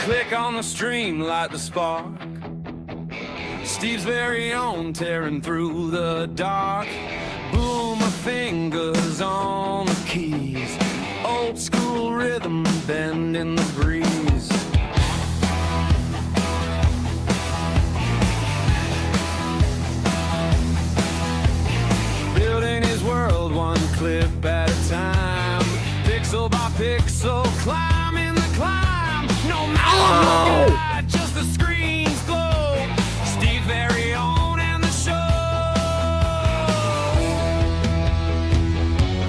Click on the stream, light the spark. Steve's very own, tearing through the dark. Boom, my fingers on the keys. Old school rhythm, bend in the breeze. Building his world one clip at a time. Pixel by pixel, climbing the climb. No mountain, no guide, just the screen's glow. Steve very own and the show.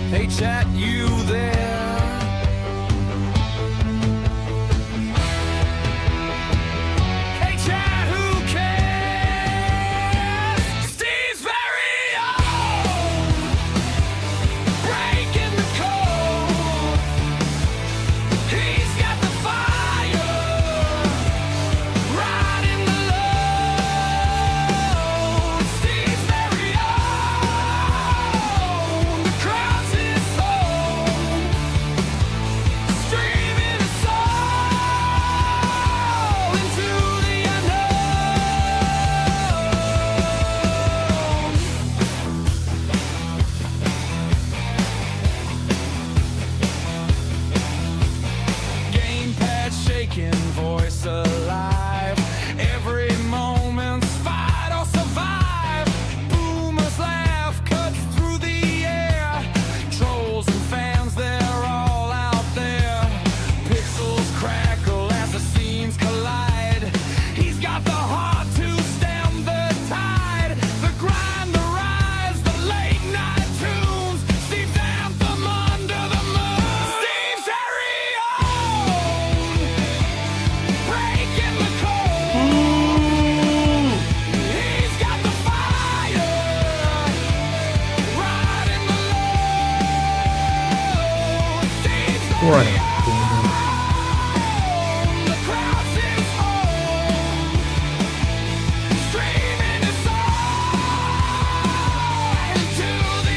Hey chat, you there? Hey chat, who cares? Steve's very own, breaking the code. He's got the fire, riding the load. Steve's very own, the crowd's his home, streaming his soul into the unknown. Gamepad shaking, voice alive. Every moment's fight or survive. Boomers laugh, cuts through the air. Trolls and fans, they're all out there. Pixels crackle as the scenes collide. He's got the heart to stem the tide. The grind, the rise, the late night tunes. Steve's anthem under the moon. Steve's very own, breaking the code. He's got the fire, riding the load. Steve's very What? own, the crowd's his home, streaming his soul into the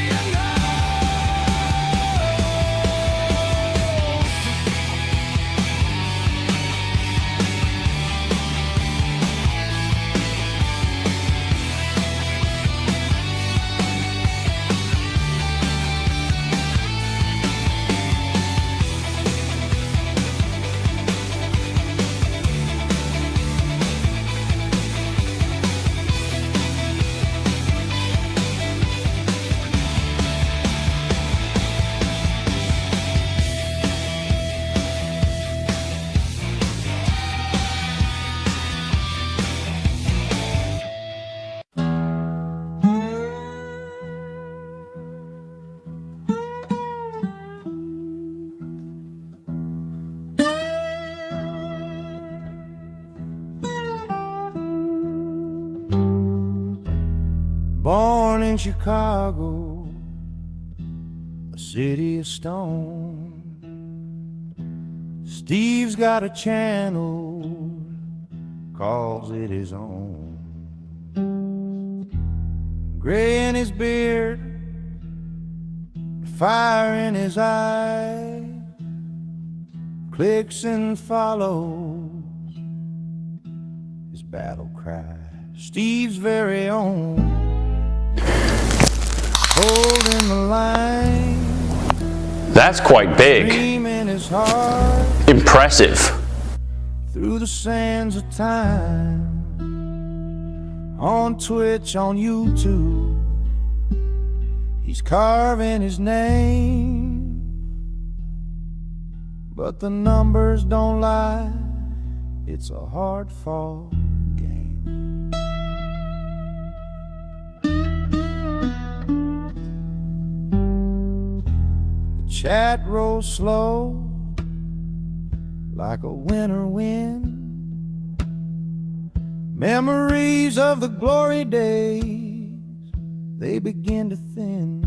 Born in Chicago, a city of stone. Steve's got a channel, calls it his own. Gray in his beard, fire in his eye, clicks and follows his battle cry. Steve's very own, holding the line, That's quite big. dream in his heart, Impressive. through the sands of time. On Twitch, on YouTube, he's carving his name, but the numbers don't lie, it's a hard-fought game. The chat rolls slow like a winter wind. Memories of the glory days, they begin to thin.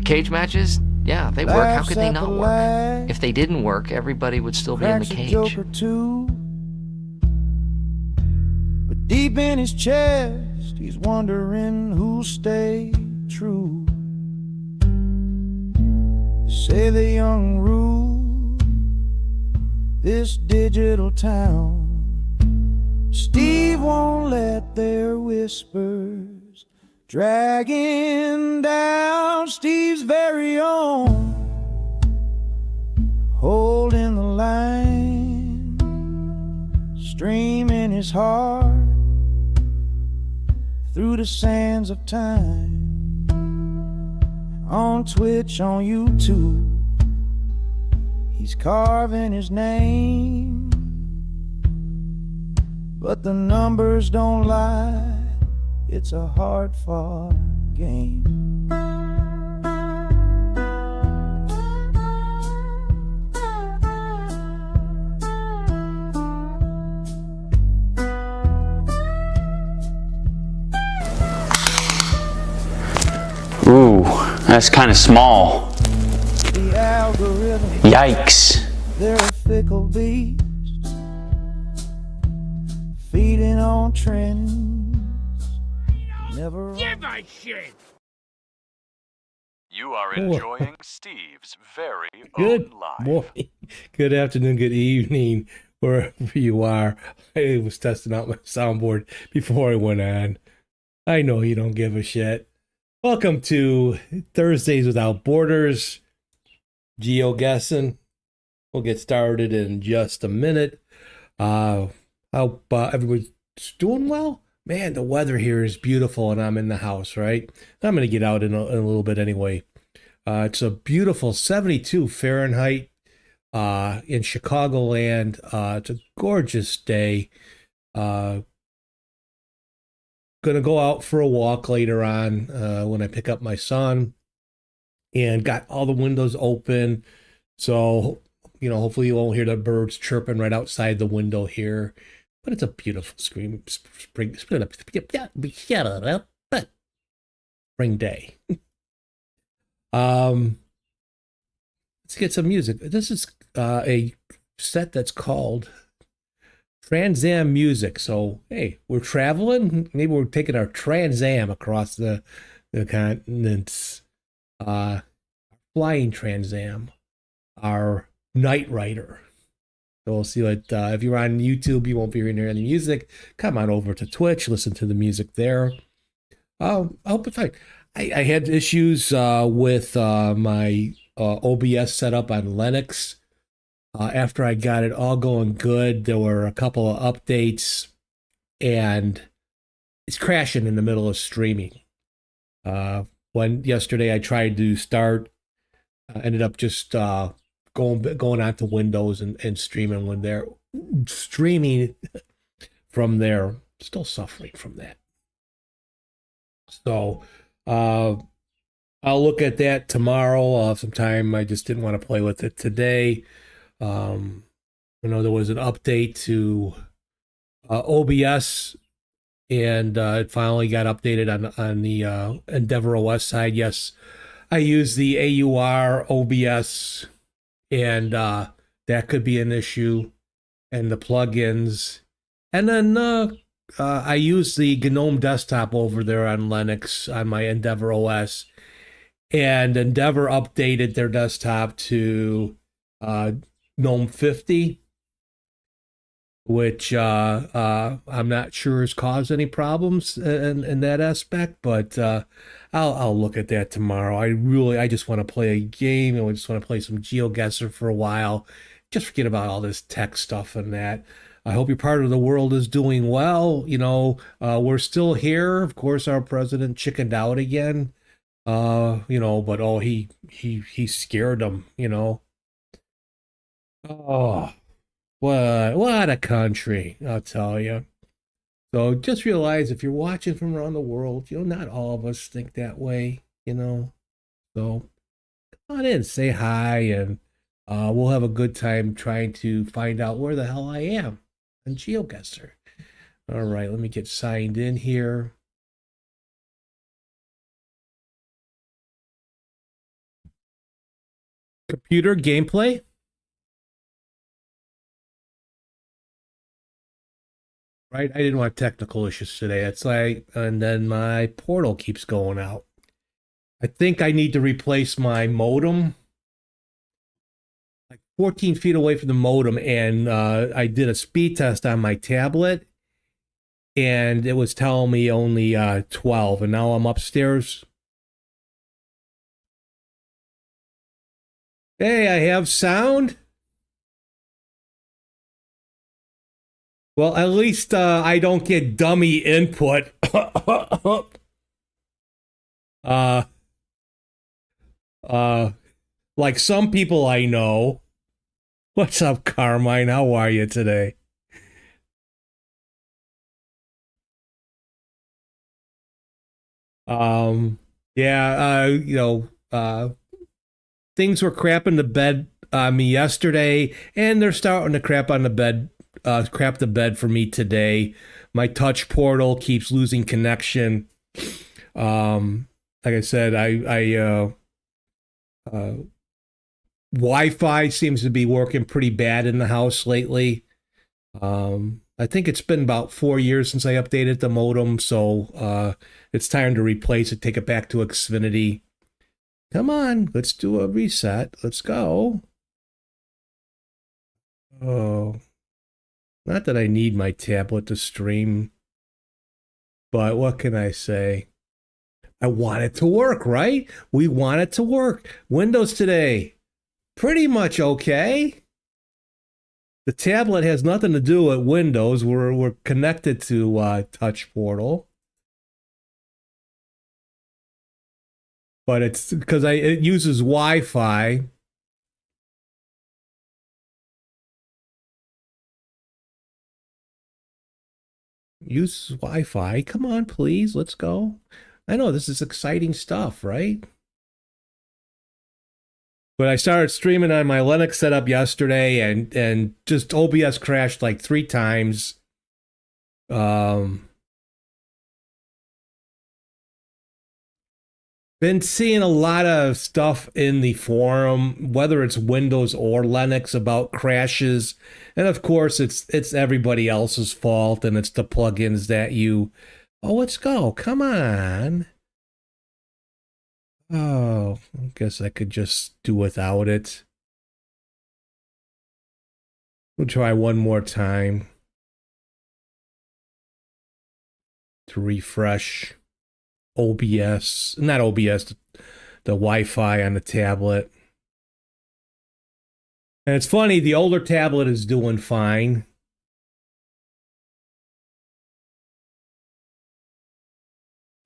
Cage matches, yeah, they work. How could they Laughs at not the work? lag, If they didn't work, everybody would still be in the cracks a cage. joke or two. But deep in his chest, he's wondering who'll stay true. Say the young rule, this digital town. Steve won't let their whispers drag him down. Steve's very own, holding the line, streaming his heart through the sands of time. On Twitch, on YouTube, he's carving his name. But the numbers don't lie, it's a hard-fought game. Ooh, that's kind of small. The algorithm, Yikes. they're a fickle beast, feeding on trends. Never You are enjoying Steve's very Good own life. morning, good afternoon, good evening, wherever you are. I was testing out my soundboard before I went on. I know you don't give a shit. Welcome to Thursdays Without Borders, GeoGuessing. We'll get started in just a minute. Hope everyone's doing well. Man, the weather here is beautiful, and I'm in the house, right? I'm going to get out in a little bit anyway. It's a beautiful 72 Fahrenheit in Chicagoland. It's a gorgeous day. Gonna go out for a walk later on when I pick up my son, and got all the windows open. So, you know, hopefully you won't hear the birds chirping right outside the window here. But it's a beautiful spring day. Let's get some music. This is a set that's called Trans Am Music. So, hey, we're traveling. Maybe we're taking our Trans Am across the continents. Flying Trans Am, our Night Rider. So we'll see what, if you're on YouTube, you won't be hearing any music. Come on over to Twitch, listen to the music there. I hope it's fine. I had issues with my OBS setup on Linux. After I got it all going good, there were a couple of updates, and it's crashing in the middle of streaming. When yesterday I tried to start, ended up just going onto Windows and streaming when they're streaming from there. Still suffering from that. So I'll look at that tomorrow sometime. I just didn't want to play with it today. I know there was an update to OBS, and it finally got updated on the Endeavor OS side. Yes, I use the AUR OBS, and that could be an issue, and the plugins. And then I use the GNOME desktop over there on Linux on my Endeavor OS, and Endeavor updated their desktop to GNOME 50, which I'm not sure has caused any problems in that aspect, but I'll look at that tomorrow. I just want to play a game, and I just want to play some GeoGuessr for a while. Just forget about all this tech stuff and that. I hope your part of the world is doing well. You know, we're still here. Of course, our president chickened out again. You know, but he scared them, you know. Oh, what a country, I'll tell you. So just realize, if you're watching from around the world, you know, not all of us think that way, you know. So come on in, say hi, and we'll have a good time trying to find out where the hell I am on GeoGuessr. All right, let me get signed in here. Computer gameplay. Right, I didn't want technical issues today. It's like, and then my portal keeps going out. I think I need to replace my modem. Like 14 feet away from the modem, and I did a speed test on my tablet, and it was telling me only 12, and now I'm upstairs. Hey, I have sound. Well, at least I don't get dummy input. Like some people I know. What's up, Carmine? How are you today? Yeah, things were crapping the bed on me yesterday, and they're starting to crap on the bed, crap the bed for me today. My touch portal keeps losing connection. Like I said, Wi-Fi seems to be working pretty bad in the house lately. I think it's been about 4 years since I updated the modem, so it's time to replace it, take it back to Xfinity. Come on, let's do a reset. Let's go. Oh, not that I need my tablet to stream, but what can I say? I want it to work, right? We want it to work. Windows today, pretty much okay. The tablet has nothing to do with Windows. We're connected to Touch Portal. But it's because it uses Wi-Fi. Use Wi-Fi. Come on, please. Let's go. I know this is exciting stuff, right? But I started streaming on my Linux setup yesterday, and just OBS crashed like 3 times. Been seeing a lot of stuff in the forum, whether it's Windows or Linux, about crashes, and of course it's everybody else's fault, and it's the plugins that you. Oh, let's go! Come on. Oh, I guess I could just do without it. We'll try one more time to refresh OBS, not OBS, the Wi-Fi on the tablet. And it's funny, the older tablet is doing fine.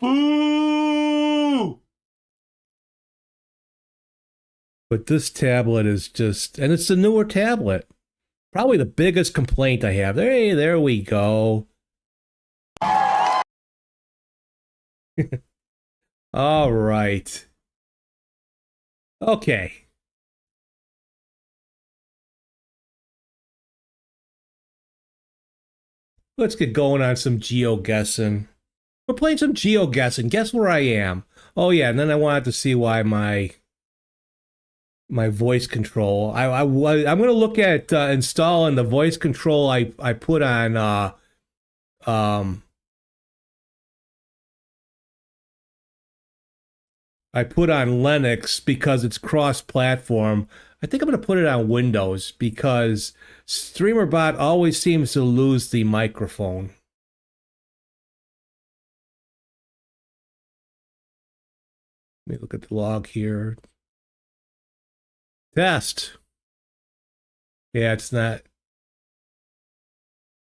Boo! But this tablet is just, and it's the newer tablet. Probably the biggest complaint I have. Hey, there we go. All right. Okay. Let's get going on some GeoGuessing. We're playing some GeoGuessing. Guess where I am? Oh yeah, and then I wanted to see why my voice control. I'm gonna look at installing the voice control I put on I put on Linux because it's cross-platform. I think I'm going to put it on Windows because StreamerBot always seems to lose the microphone. Let me look at the log here. Test. Yeah, it's not.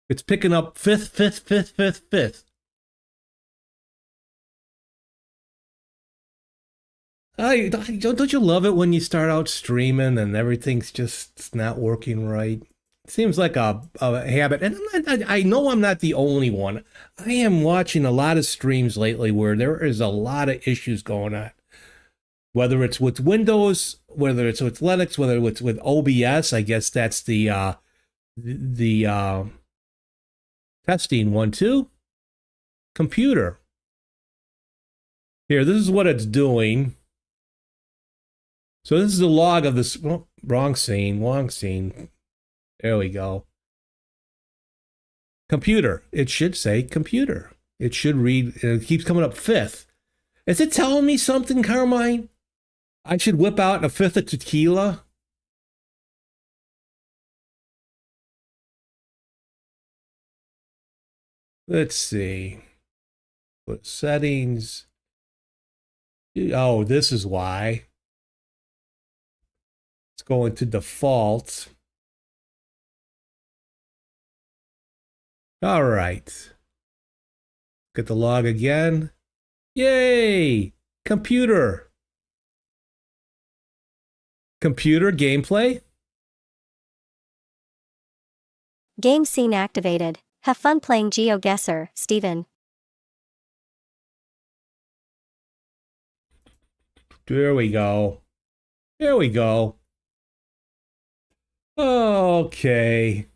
It's picking up fifth. Don't you love it when you start out streaming and everything's just not working right? It seems like a habit. And I know I'm not the only one. I am watching a lot of streams lately where there is a lot of issues going on. Whether it's with Windows, whether it's with Linux, whether it's with OBS, I guess that's the testing 1, 2. Computer. Here, this is what it's doing. So this is the log of this. Oh, wrong scene. There we go. Computer. It should say computer. It should read. It keeps coming up 5th. Is it telling me something, Carmine? I should whip out a 5th of tequila? Let's see. What settings? Oh, this is why. Let's go into default. All right. Get the log again. Yay! Computer. Computer gameplay. Game scene activated. Have fun playing GeoGuessr, Steven. There we go. There we go. Okay.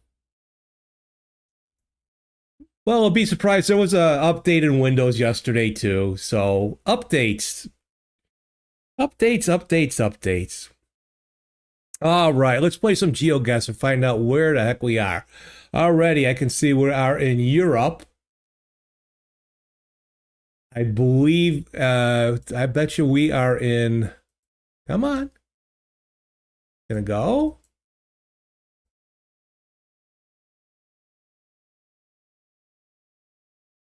Well, I'll be surprised. There was a update in Windows yesterday too. So updates. Updates. All right, let's play some GeoGuessr and find out where the heck we are. Already, I can see we are in Europe. I believe, I bet you we are in, come on. Gonna go?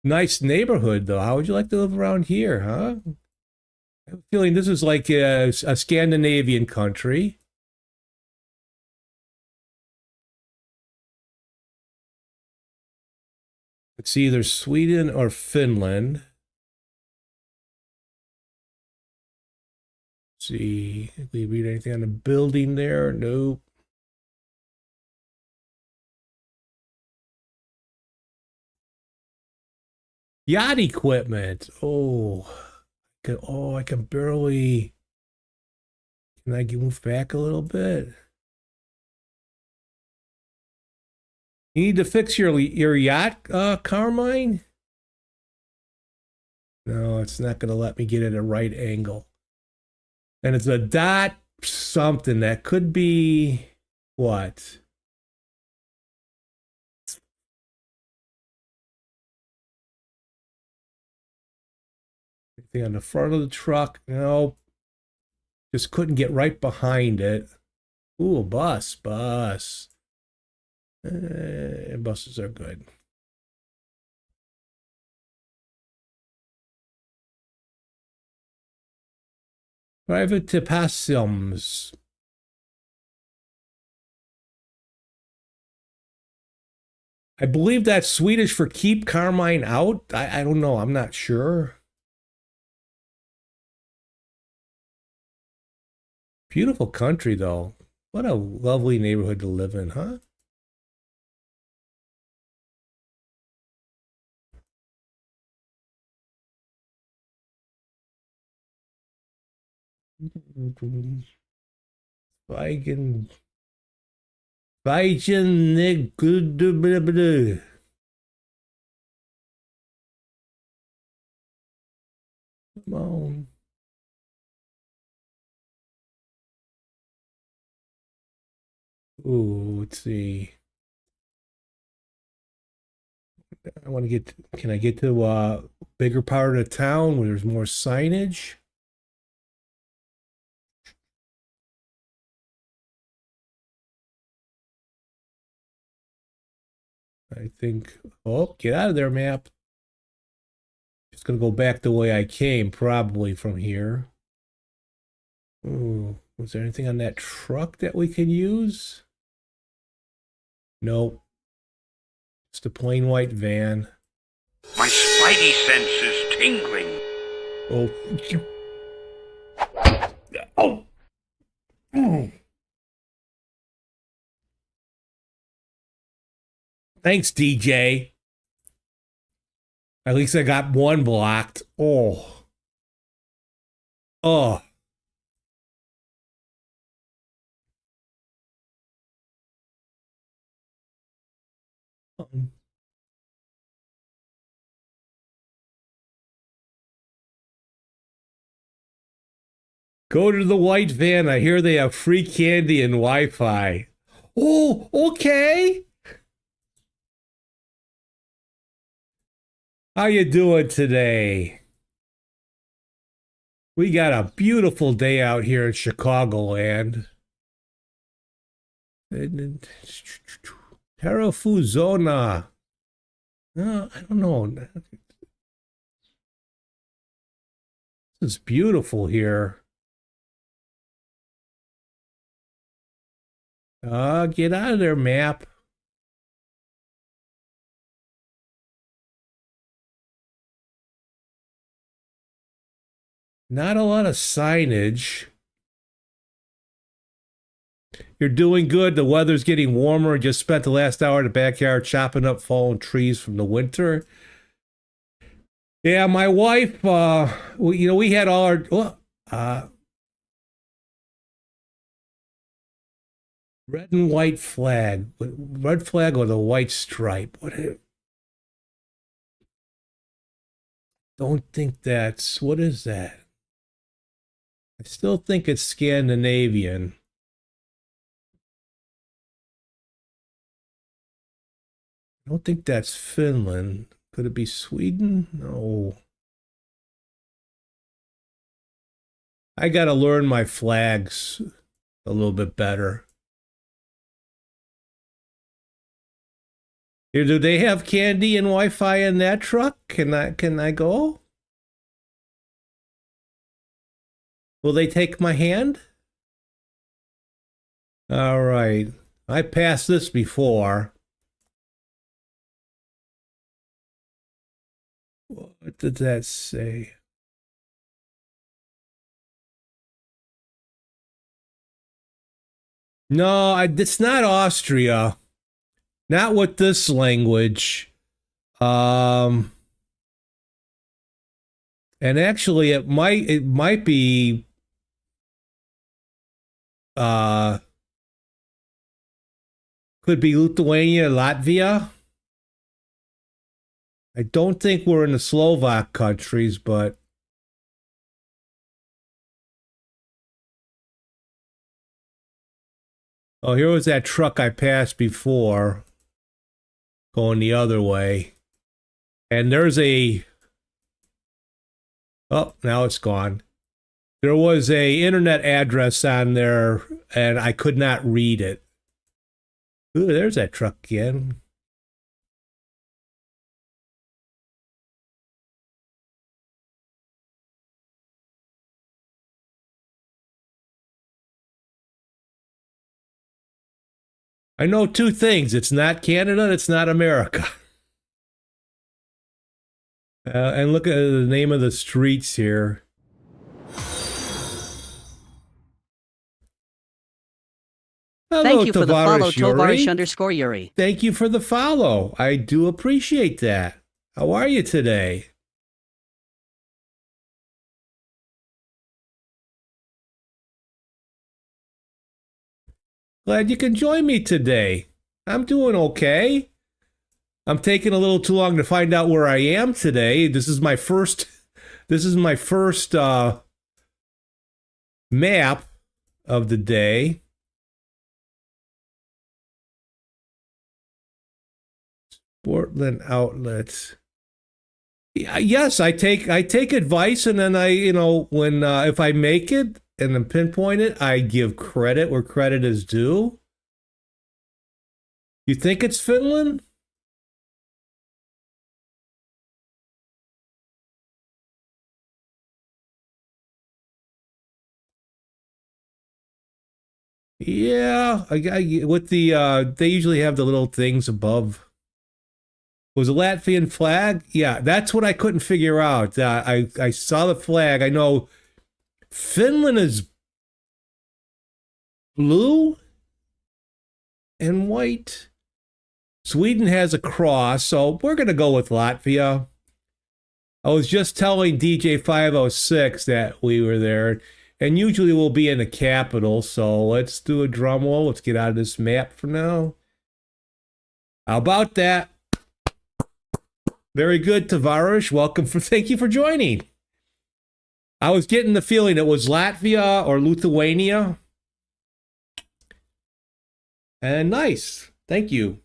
Nice neighborhood, though. How would you like to live around here, huh? I have a feeling this is like a Scandinavian country. It's either Sweden or Finland. Let's see, did we read anything on the building there? Nope. Yacht equipment. I can barely. Can I move back a little bit? You need to fix your yacht, Carmine? No, it's not going to let me get it at a right angle. And it's a dot something that could be what? Anything on the front of the truck? No. Just couldn't get right behind it. Ooh, a bus. Buses are good. Private passions. I believe that's Swedish for keep Carmine out. I don't know. I'm not sure. Beautiful country, though. What a lovely neighborhood to live in, huh? Weigen. Come on. Ooh, let's see. I want to get, can I get to a bigger part of the town where there's more signage? I think, oh, get out of there, map. Just gonna go back the way I came, probably from here. Ooh, was there anything on that truck that we can use? Nope. Just a plain white van. My spidey sense is tingling. Oh. Oh. Oh. Thanks, DJ. At least I got one blocked. Oh. Oh. Go to the white van. I hear they have free candy and Wi-Fi. Oh, okay. How you doing today? We got a beautiful day out here in Chicagoland. Terrafuzona. I don't know. This is beautiful here. Get out of there, map. Not a lot of signage. You're doing good. The weather's getting warmer. Just spent the last hour in the backyard chopping up fallen trees from the winter. Yeah, my wife, we had all our, red and white flag. Red flag with a white stripe. Don't think that's, what is that? I still think it's Scandinavian. I don't think that's Finland. Could it be Sweden? No. I gotta learn my flags a little bit better. Here, do they have candy and Wi-Fi in that truck? Can I go? Will they take my hand? All right. I passed this before. What did that say? No, it's not Austria. Not with this language. And actually it might be could be Lithuania, Latvia. I don't think we're in the Slovak countries, but oh, here was that truck I passed before going the other way. And there's a oh, now it's gone. There was a internet address on there and I could not read it. Ooh, there's that truck again. I know two things. It's not Canada, it's not America. And look at the name of the streets here. Hello, Thank you for the follow, Yuri. Tovarish_Yuri. Thank you for the follow. I do appreciate that. How are you today? Glad you can join me today. I'm doing okay. I'm taking a little too long to find out where I am today. This is my first map of the day. Portland outlets. Yes, I take advice, and then when if I make it and then pinpoint it, I give credit where credit is due. You think it's Finland? Yeah, I with the they usually have the little things above. Was a Latvian flag? Yeah, that's what I couldn't figure out. I saw the flag. I know Finland is blue and white. Sweden has a cross, so we're going to go with Latvia. I was just telling DJ 506 that we were there, and usually we'll be in the capital, so let's do a drum roll. Let's get out of this map for now. How about that? Very good, Tavares. Thank you for joining. I was getting the feeling it was Latvia or Lithuania. And nice. Thank you.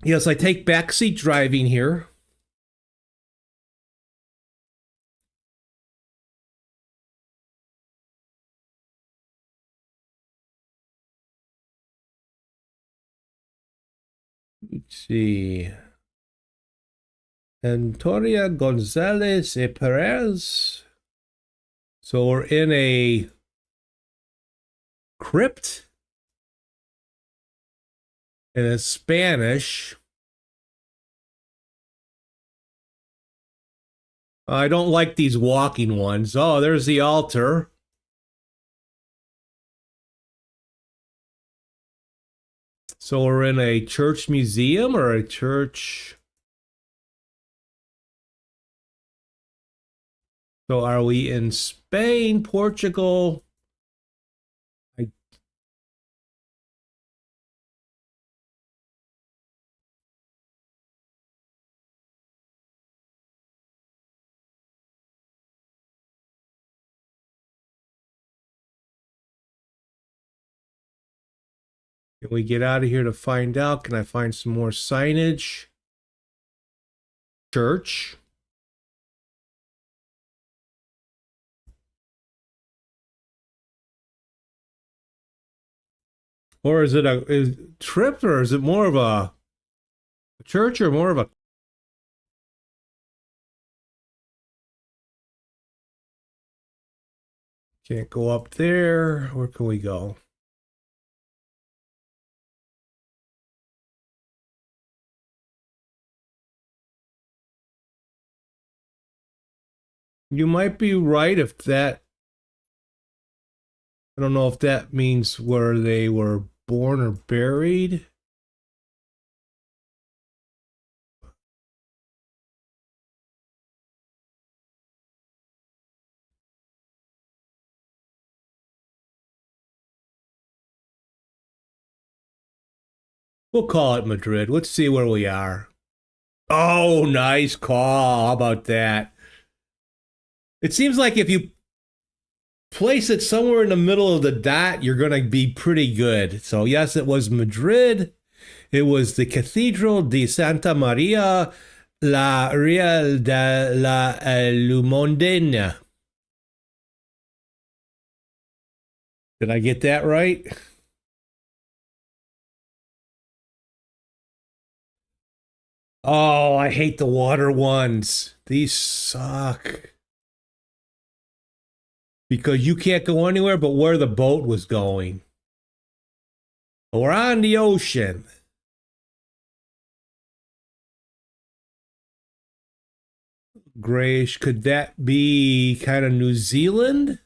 Yes, I take backseat driving here. see. Antonia Gonzalez e Perez. So we're in a crypt. And it's Spanish. I don't like these walking ones. Oh, there's the altar. So we're in a church museum or a church. So are we in Spain, Portugal? Can we get out of here to find out? Can I find some more signage? Church. Or is it a trip, or is it more of a church, or more of a... Can't go up there. Where can we go? You might be right if that... I don't know if that means where they were born or buried. We'll call it Madrid. Let's see where we are. Oh, nice call. How about that? It seems like if you place it somewhere in the middle of the dot, you're going to be pretty good. So yes, it was Madrid. It was the Cathedral de Santa Maria la Real de la Lumondena. Did I get that right? Oh, I hate the water ones. These suck. Because you can't go anywhere but where the boat was going. We're on the ocean. Grayish, could that be kind of New Zealand?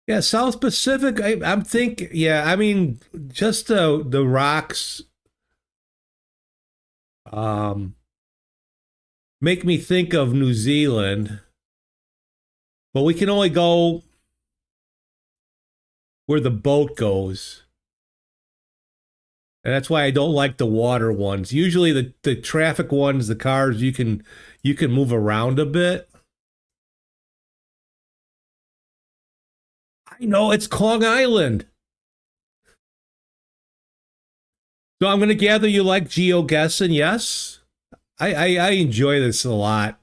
Yeah, South Pacific. I'm thinking. Yeah, I mean, just the rocks. Make me think of New Zealand, but we can only go where the boat goes, and that's why I don't like the water ones. Usually, the traffic ones, the cars, you can move around a bit. I know it's Kong Island. So I'm going to gather you like GeoGuessing, yes? I enjoy this a lot.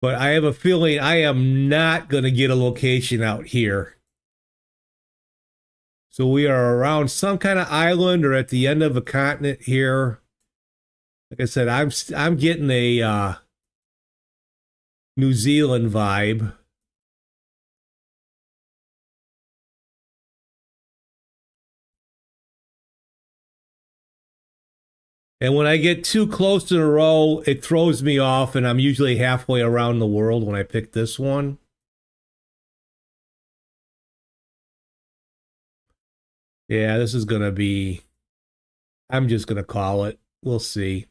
But I have a feeling I am not going to get a location out here. So we are around some kind of island or at the end of a continent here. Like I said, I'm getting a New Zealand vibe. And when I get too close in a row, it throws me off, and I'm usually halfway around the world when I pick this one. Yeah, this is going to be... I'm just going to call it. We'll see.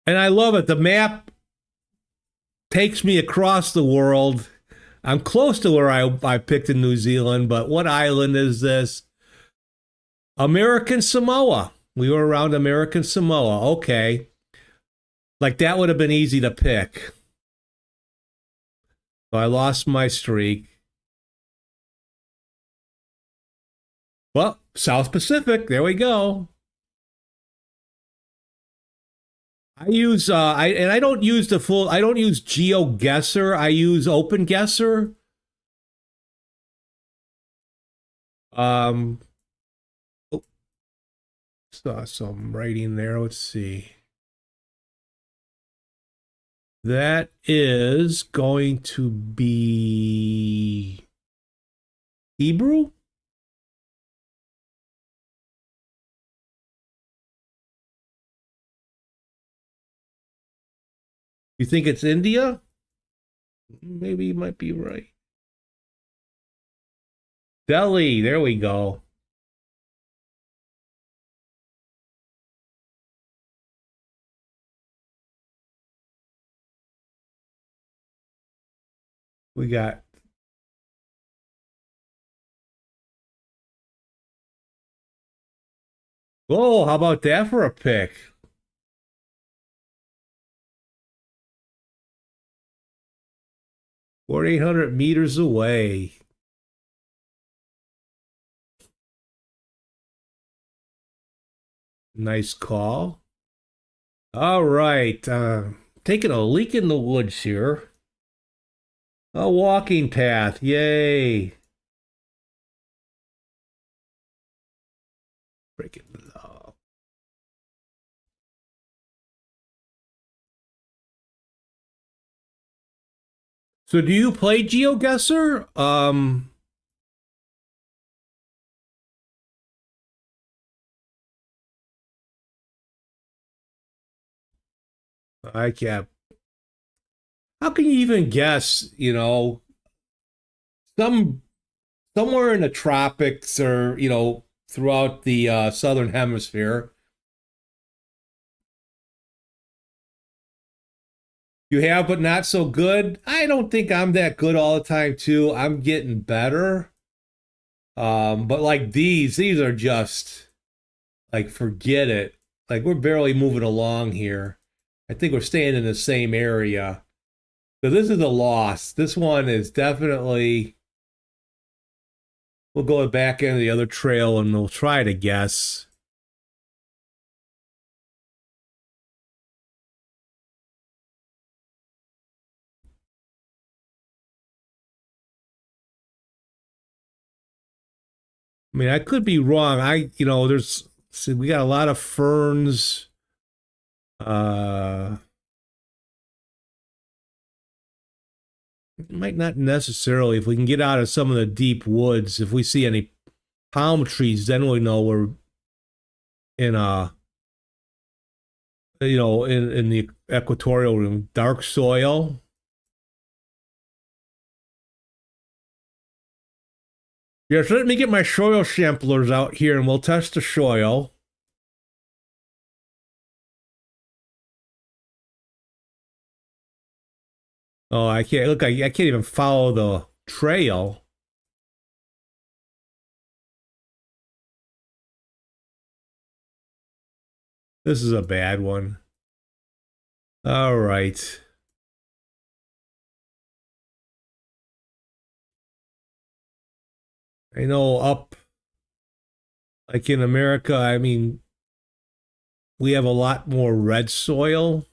And I love it. The map takes me across the world. I'm close to where I picked in New Zealand, but what island is this? American Samoa. We were around American Samoa. Okay. Like that would have been easy to pick. So I lost my streak. Well, South Pacific. There we go. I use I don't use the full. I don't use GeoGuessr. I use OpenGuessr. Oh, saw some writing there. Let's see. That is going to be Hebrew. You think it's India? Maybe you might be right. Delhi, there we go. We got whoa, how about that for a pick? Or 800 meters away. Nice call. All right. Taking a leak in the woods here. A walking path. Yay. Breaking the law. So do you play GeoGuessr? I can't. How can you even guess, somewhere in the tropics or, throughout the southern hemisphere. You have, but not so good. I don't think I'm that good all the time, too. I'm getting better. But like these are just like, forget it. Like we're barely moving along here. I think we're staying in the same area. So this is a loss. This one is definitely, we'll go back into the other trail and we'll try to guess. I mean, I could be wrong. We got a lot of ferns. Might not necessarily. If we can get out of some of the deep woods, if we see any palm trees, then we know we're in in the equatorial room. Dark soil. Yes, let me get my soil samplers out here and we'll test the soil. Oh, I can't look. I can't even follow the trail. This is a bad one. All right. I know up, like in America, I mean, we have a lot more red soil.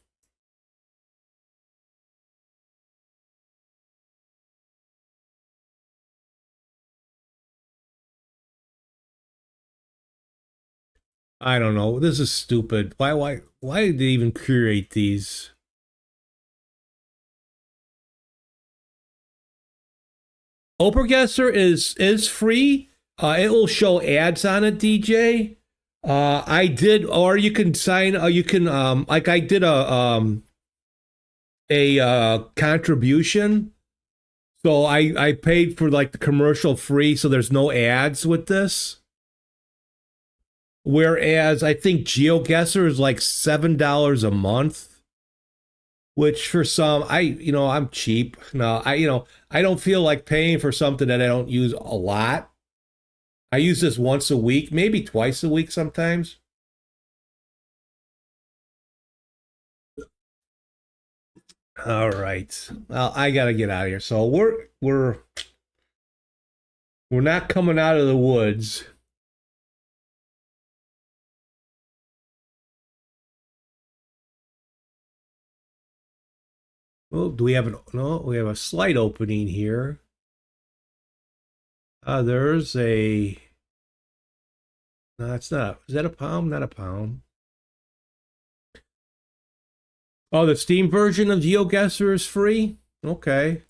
I don't know. This is stupid. Why did they even create these? OpenGuessr is free. It will show ads on it, DJ. I did, or you can sign. You can like I did a contribution. So I paid for like the commercial free, so there's no ads with this. Whereas I think GeoGuessr is like $7 a month, which for some, I'm cheap. No, I don't feel like paying for something that I don't use a lot. I use this once a week, maybe twice a week sometimes. All right. Well, I gotta get out of here. So we're not coming out of the woods. Oh, do we have an no? We have a slight opening here. There's a. No, it's not. Is that a palm? Not a palm. Oh, the Steam version of GeoGuessr is free? Okay.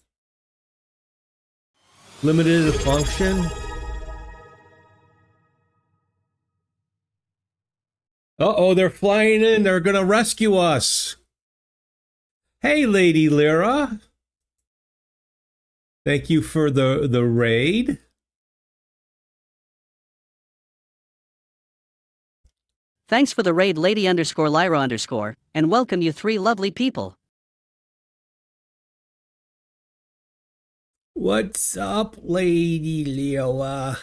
Limited function. Uh-oh, they're flying in. They're going to rescue us. Hey, Lady Lyra. Thank you for the raid. Thanks for the raid, Lady_Lyra_, and welcome you three lovely people. What's up, Lady Lyra?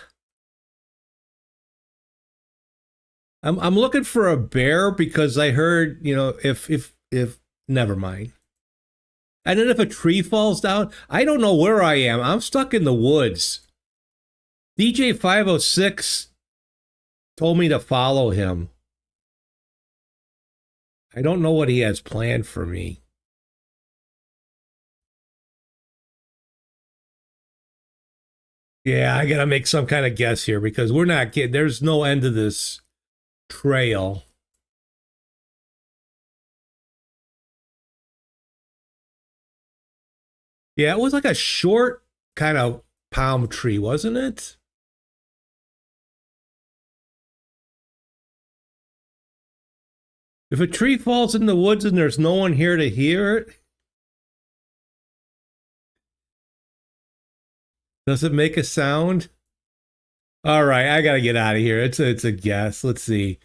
I'm looking for a bear because I heard, you know, if never mind. And then if a tree falls down, I don't know where I am. I'm stuck in the woods. DJ 506 told me to follow him. I don't know what he has planned for me. Yeah, I gotta make some kind of guess here because we're not getting, there's no end to this trail. Yeah, it was like a short kind of palm tree, wasn't it? If a tree falls in the woods and there's no one here to hear it, does it make a sound? All right, I gotta get out of here. It's a guess. Let's see.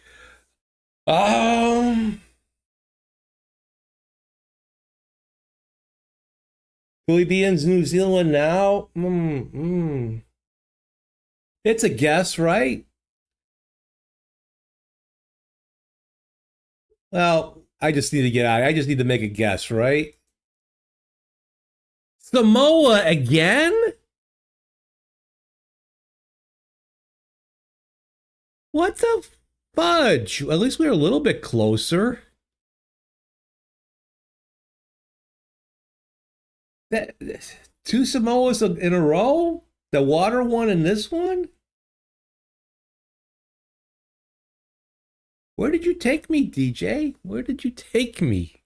Will we be in New Zealand now? It's a guess, right? Well, I just need to get out. I just need to make a guess, right? Samoa again? What the fudge? At least we're a little bit closer. That two Samoas in a row? The water one and this one? Where did you take me, DJ? Where did you take me?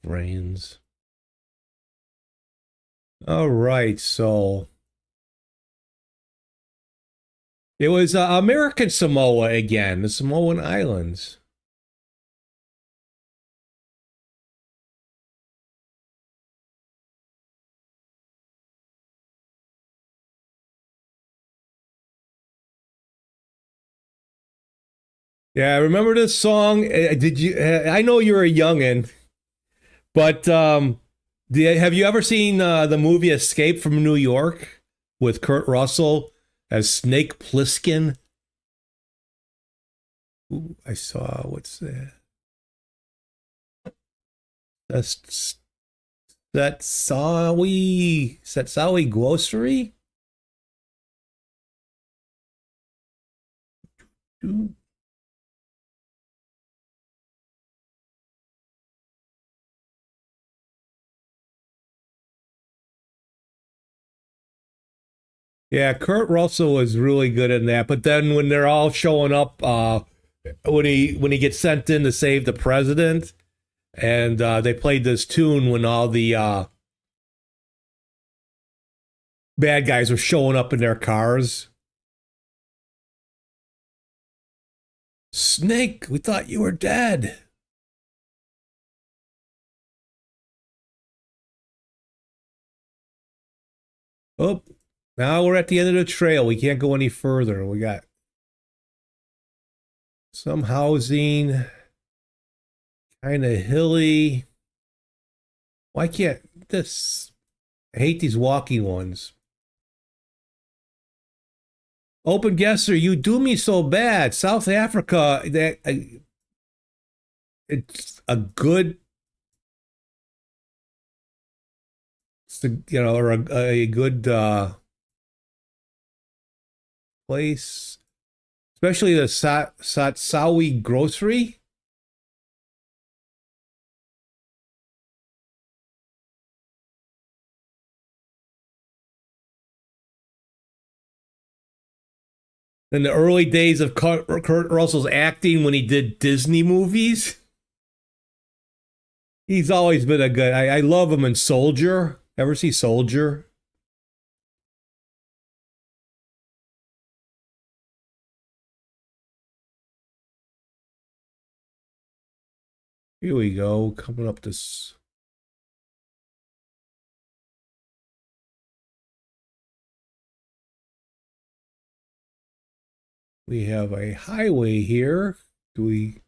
Brains. All right, so it was American Samoa again, the Samoan Islands. Yeah, remember this song? Did you? I know you're a youngin', but have you ever seen the movie Escape from New York with Kurt Russell as Snake Plissken? Ooh, I saw what's that? That's Setsawi Glossary. Yeah, Kurt Russell was really good in that. But then when they're all showing up, when he gets sent in to save the president, and they played this tune when all the bad guys were showing up in their cars. Snake, we thought you were dead. Oh, now we're at the end of the trail. We can't go any further. We got some housing, kind of hilly. Why can't this? I hate these walking ones. Open guesser, you do me so bad. South Africa, it's a good, or a good place, especially the Satsawi grocery. In the early days of Kurt Russell's acting when he did Disney movies. He's always been a good. I love him in Soldier. Ever see Soldier? Here we go. Coming up this. We have a highway here. Do we?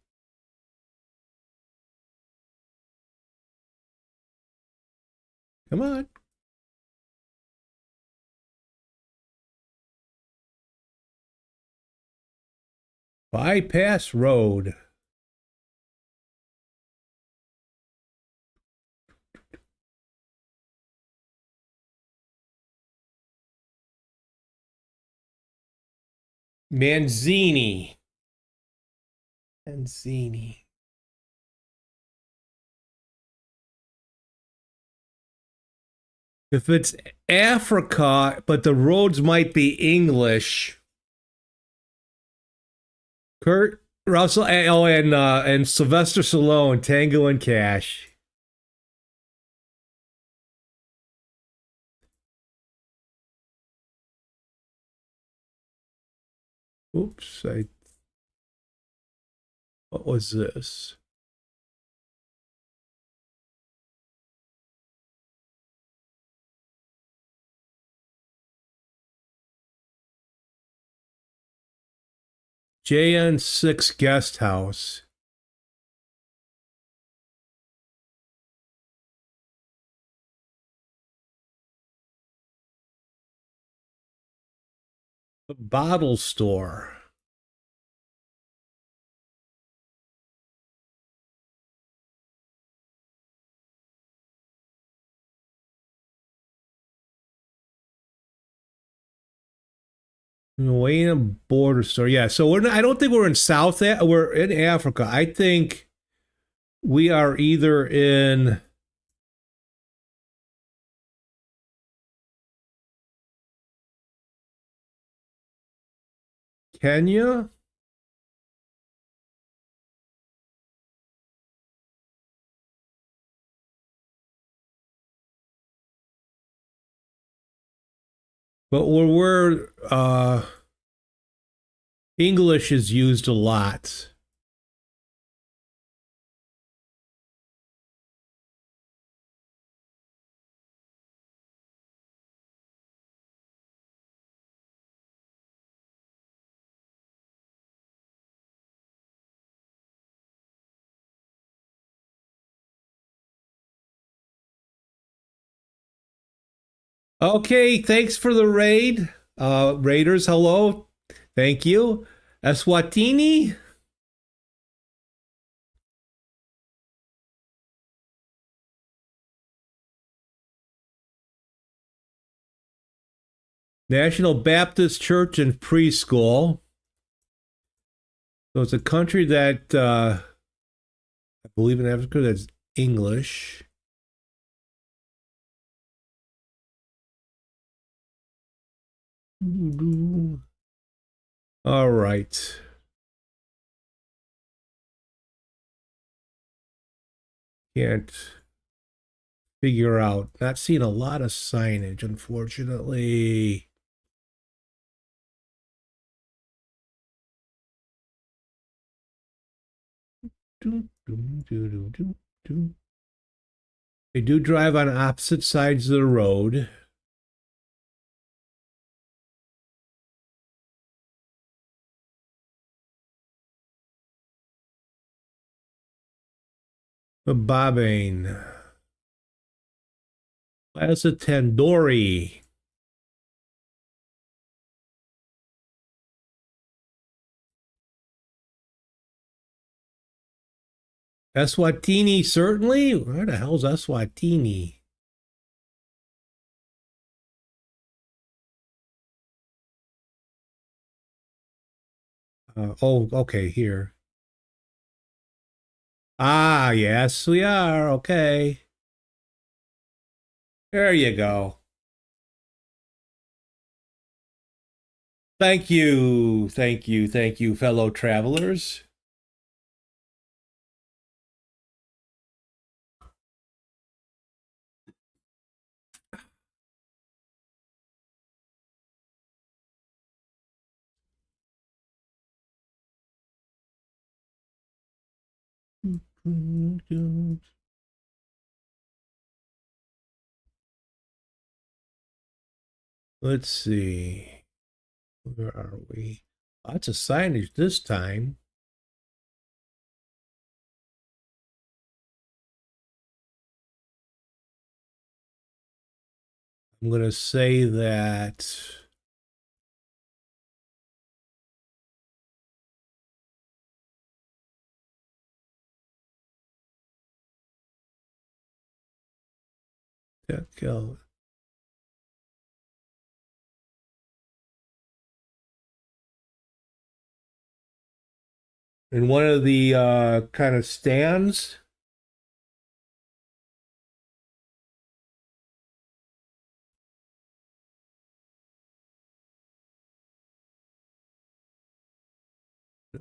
Come on. Bypass Road. Manzini. If it's Africa, but the roads might be English. Kurt Russell, and Sylvester Stallone, Tango and Cash. Oops, what was this? JN6 Guest House. A bottle store. Way in a border store. Yeah, so I don't think we're in we're in Africa. I think we are either in Kenya. But we're English is used a lot. Okay, thanks for the raid. Raiders, hello. Thank you. Eswatini. National Baptist Church and Preschool. So it's a country that I believe in Africa that's English. All right. Can't figure out. Not seeing a lot of signage, unfortunately. They do drive on opposite sides of the road. Babane. Plaza Tandoori. Eswatini, certainly. Where the hell's Eswatini? Oh, okay, here. Ah, yes, we are. Okay. There you go. Thank you. Thank you. Thank you, fellow travelers. Let's see. Where are we? Lots of signage this time. I'm going to say that kill. In one of the kind of stands.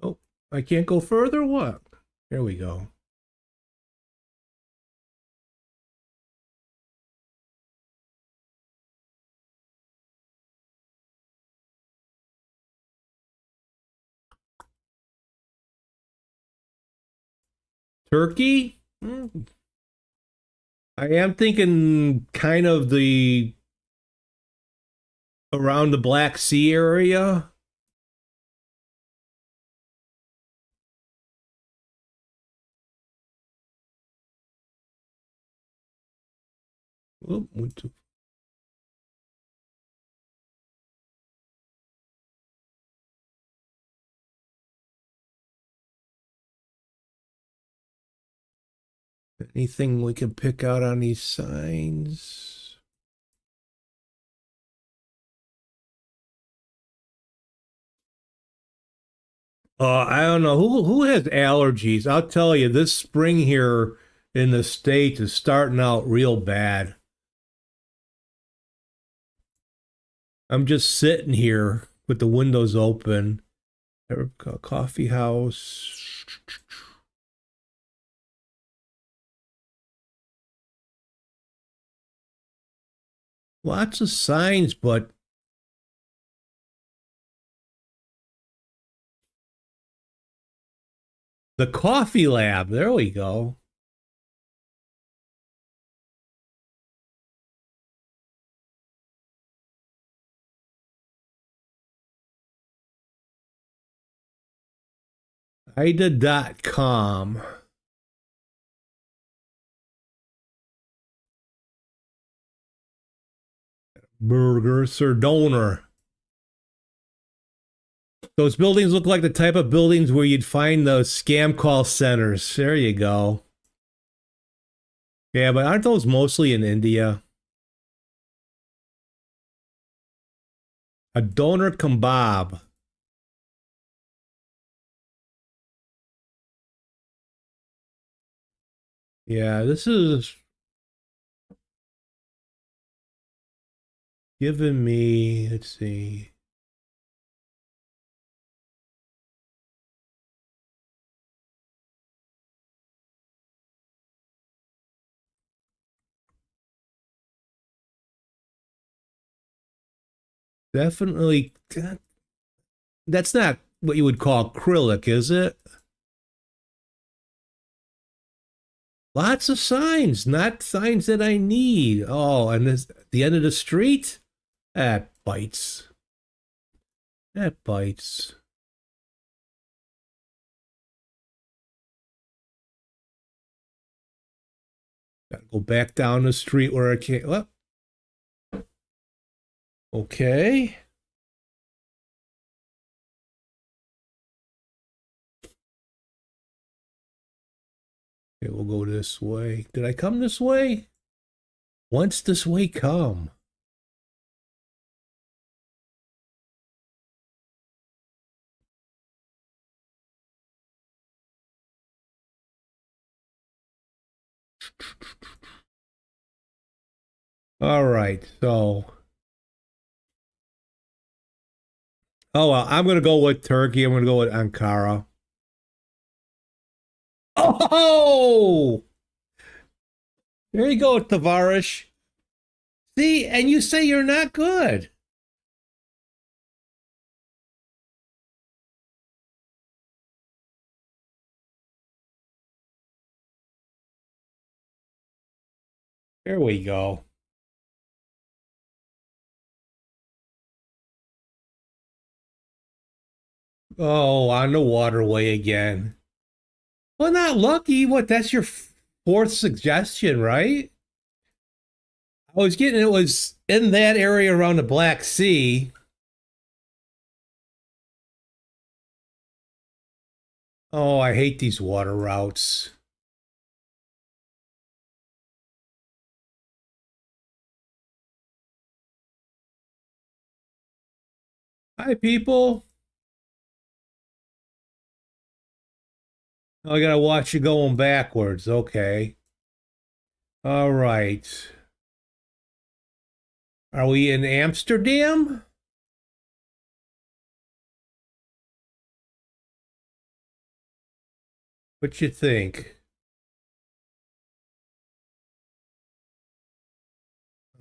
Nope. I can't go further. What? There we go. Turkey? I am thinking kind of the around the Black Sea area. Oh, went to anything we can pick out on these signs? I don't know who has allergies. I'll tell you, this spring here in the States is starting out real bad. I'm just sitting here with the windows open. Coffee house. Lots of signs, but the coffee lab. There we go. Ida.com. Burger, Sir Donor. Those buildings look like the type of buildings where you'd find those scam call centers. There you go. Yeah, but aren't those mostly in India? A Doner Kebab. Yeah, this is giving me, let's see. Definitely, that's not what you would call acrylic, is it? Lots of signs, not signs that I need. Oh, and this the end of the street? That bites. That bites. Gotta go back down the street where I can't. Well, okay. Okay, we'll go this way. Did I come this way? Whence this way come? All right, so. Oh, well, I'm going to go with Turkey. I'm going to go with Ankara. Oh! There you go, Tavarish. See, and you say you're not good. There we go. Oh, on the waterway again. Well, not lucky. What? That's your fourth suggestion, right? I was getting it was in that area around the Black Sea. Oh, I hate these water routes. Hi, people. Oh, I gotta watch you going backwards. Okay. All right. Are we in Amsterdam? What you think?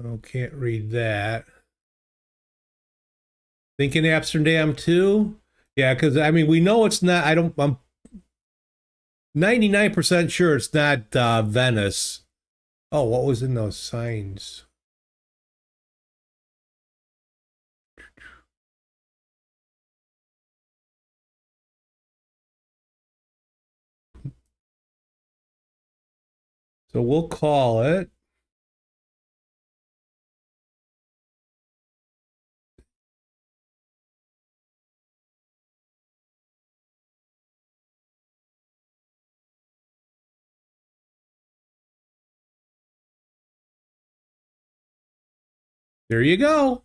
Oh, can't read that. Thinking Amsterdam too? Yeah, because I mean we know it's not. I'm 99% sure it's not Venice. Oh, what was in those signs? So we'll call it. There you go.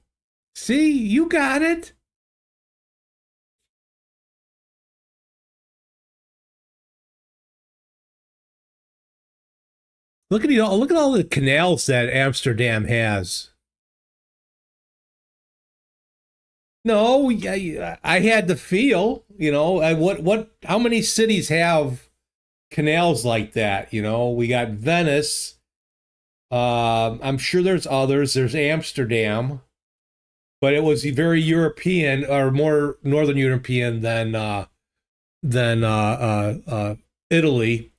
See, you got it. Look at all the canals that Amsterdam has. No, I had the feel, how many cities have canals like that? We got Venice. I'm sure there's others. There's Amsterdam, but it was very European or more Northern European than Italy.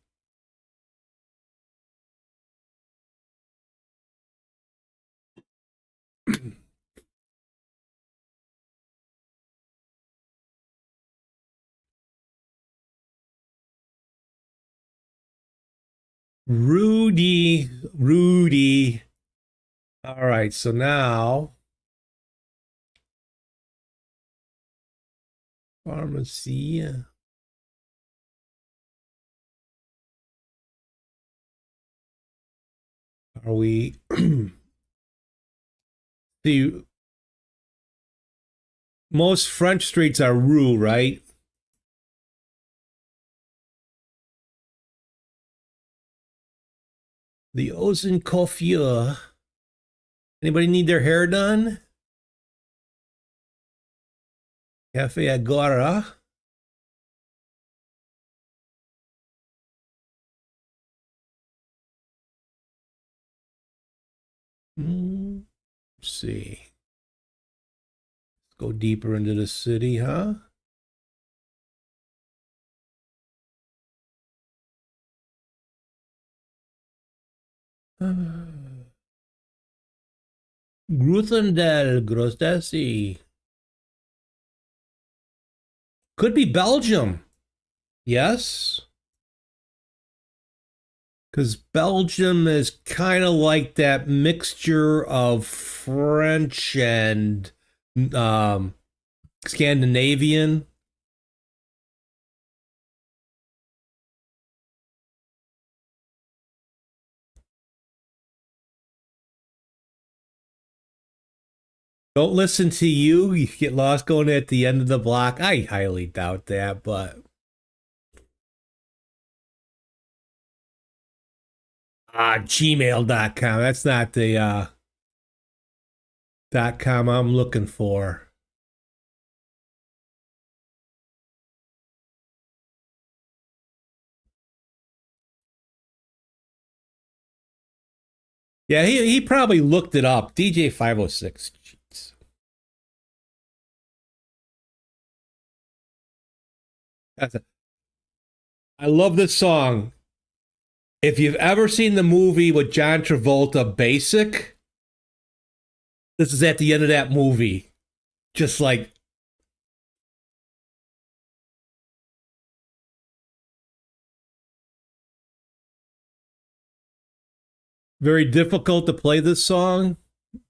Rudy. All right, so now pharmacy. Are we the most French streets are Rue, right? The Ozen Coiffure. Anybody need their hair done? Cafe Agora. Let's see. Let's go deeper into the city, huh? Groothendel, Grosdesi. Could be Belgium. Yes. Because Belgium is kind of like that mixture of French and Scandinavian. Don't listen to you. You get lost going at the end of the block. I highly doubt that, but gmail.com. That's not the .com I'm looking for. Yeah, he probably looked it up. DJ 506. Jeez. I love this song. If you've ever seen the movie with John Travolta, Basic, this is at the end of that movie. Just like very difficult to play this song.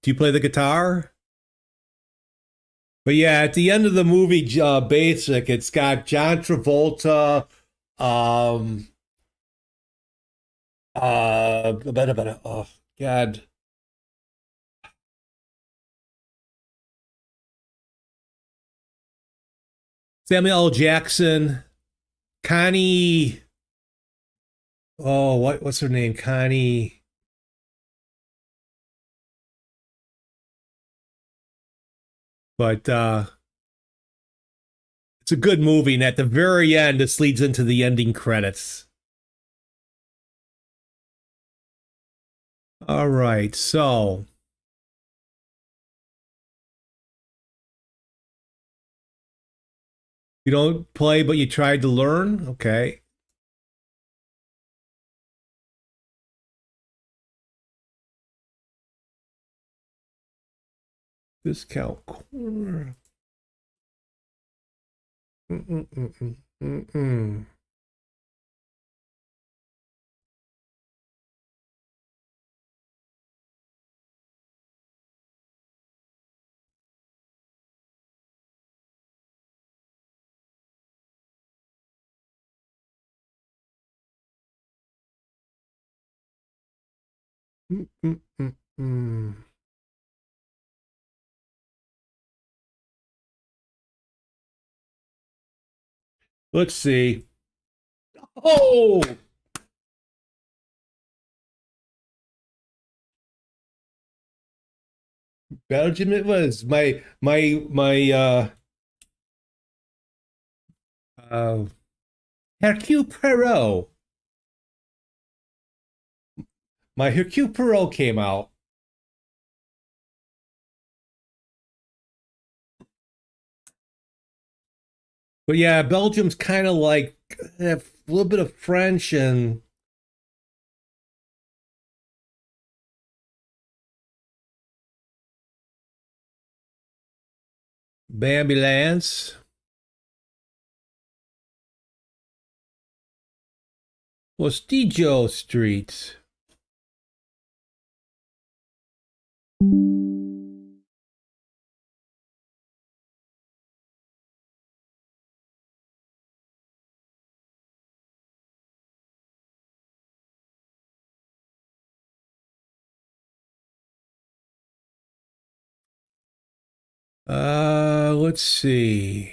Do you play the guitar? But yeah, at the end of the movie, Basic, it's got John Travolta, um, oh God, Samuel L. Jackson, Connie. Oh, what's her name? Connie. But it's a good movie, and at the very end, this leads into the ending credits. All right, so you don't play, but you tried to learn. Okay. Discount corner. Mm-mm-mm-mm-mm. Mm-mm-mm-mm. Let's see. Oh, Belgium it was. My Hercule Poirot. My Hercule Poirot came out. But yeah, Belgium's kind of like a little bit of French and Bambi Lance. Prestigio Street. Let's see. I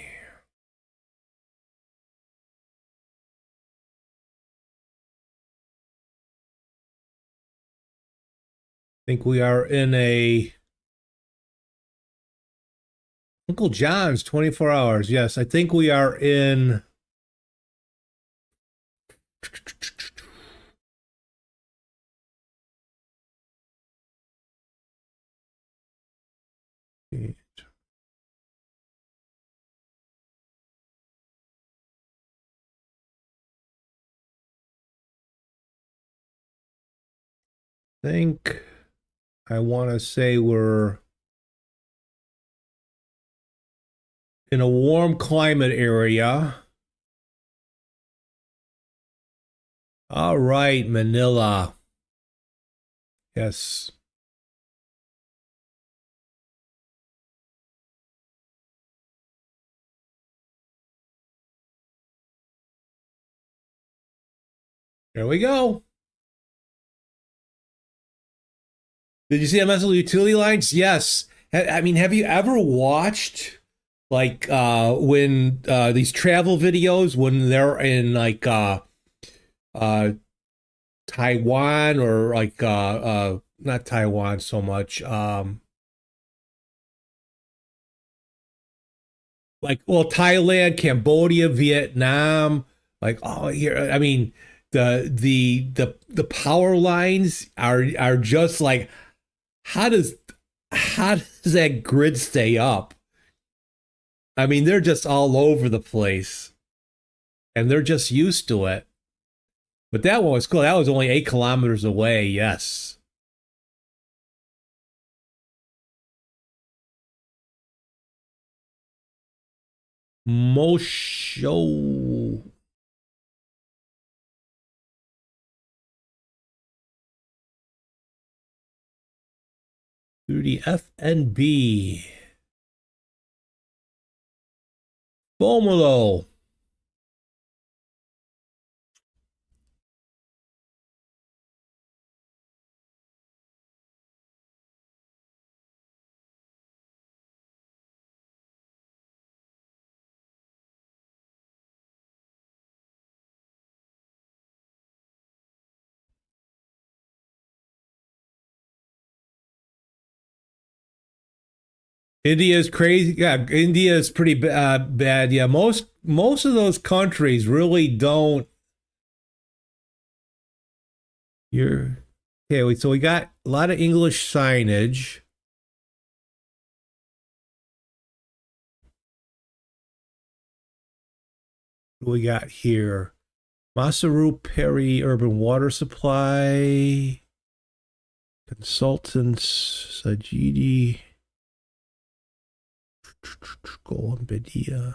think we are in a Uncle John's 24 hours. Yes, I think we are in. Think I want to say we're in a warm climate area. All right, Manila. Yes. There we go. Did you see I messed with utility lines? Yes. I mean, have you ever watched like when these travel videos when they're in like uh Taiwan or like not Taiwan so much like well Thailand, Cambodia, Vietnam, like oh here I mean the power lines are just like how does how does that grid stay up? I mean, they're just all over the place and they're just used to it. But that one was cool. That was only 8 kilometers away. Yes. Mosho. Through the FNB. Bomolo. India is crazy. Yeah, India is pretty bad. Yeah, most of those countries really don't. You're okay. So we got a lot of English signage. What do we got here? Masaru Perry Urban Water Supply Consultants Sajidi Golombidia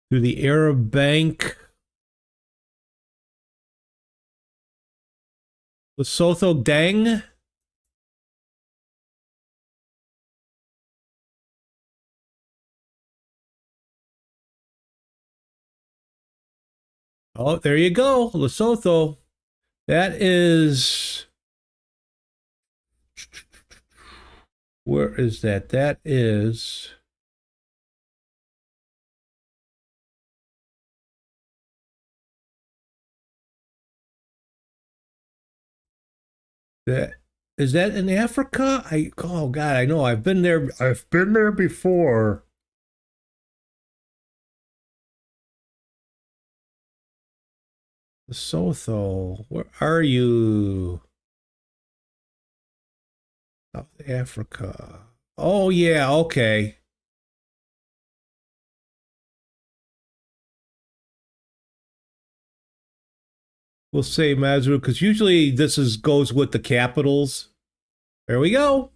through the Arab Bank Lesotho Dang. Oh, there you go, Lesotho. That is where is that? That is that is that in Africa? Oh God, I know. I've been there. I've been there before. Lesotho, where are you? South Africa. Oh yeah, okay. We'll say Mazuru because usually this is goes with the capitals. There we go.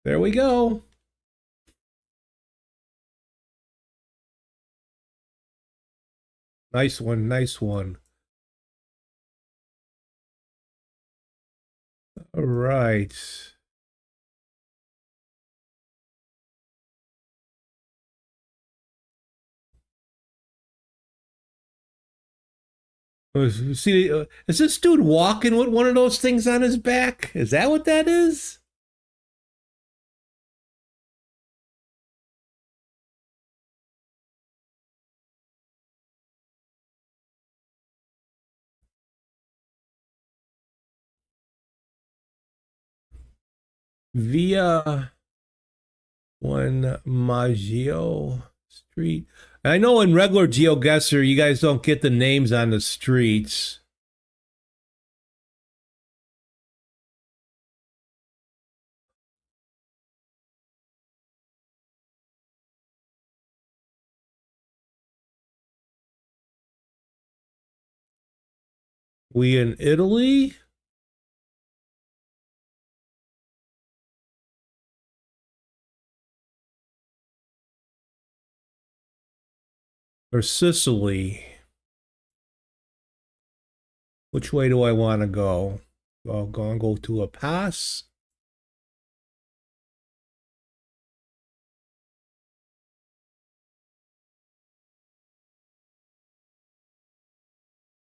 There we go. Nice one, nice one. All right. See, is this dude walking with one of those things on his back? Is that what that is? Via one Maggio Street. I know in regular GeoGuessr, you guys don't get the names on the streets. We in Italy? Or Sicily? Which way do I want to go? I'll go to a pass.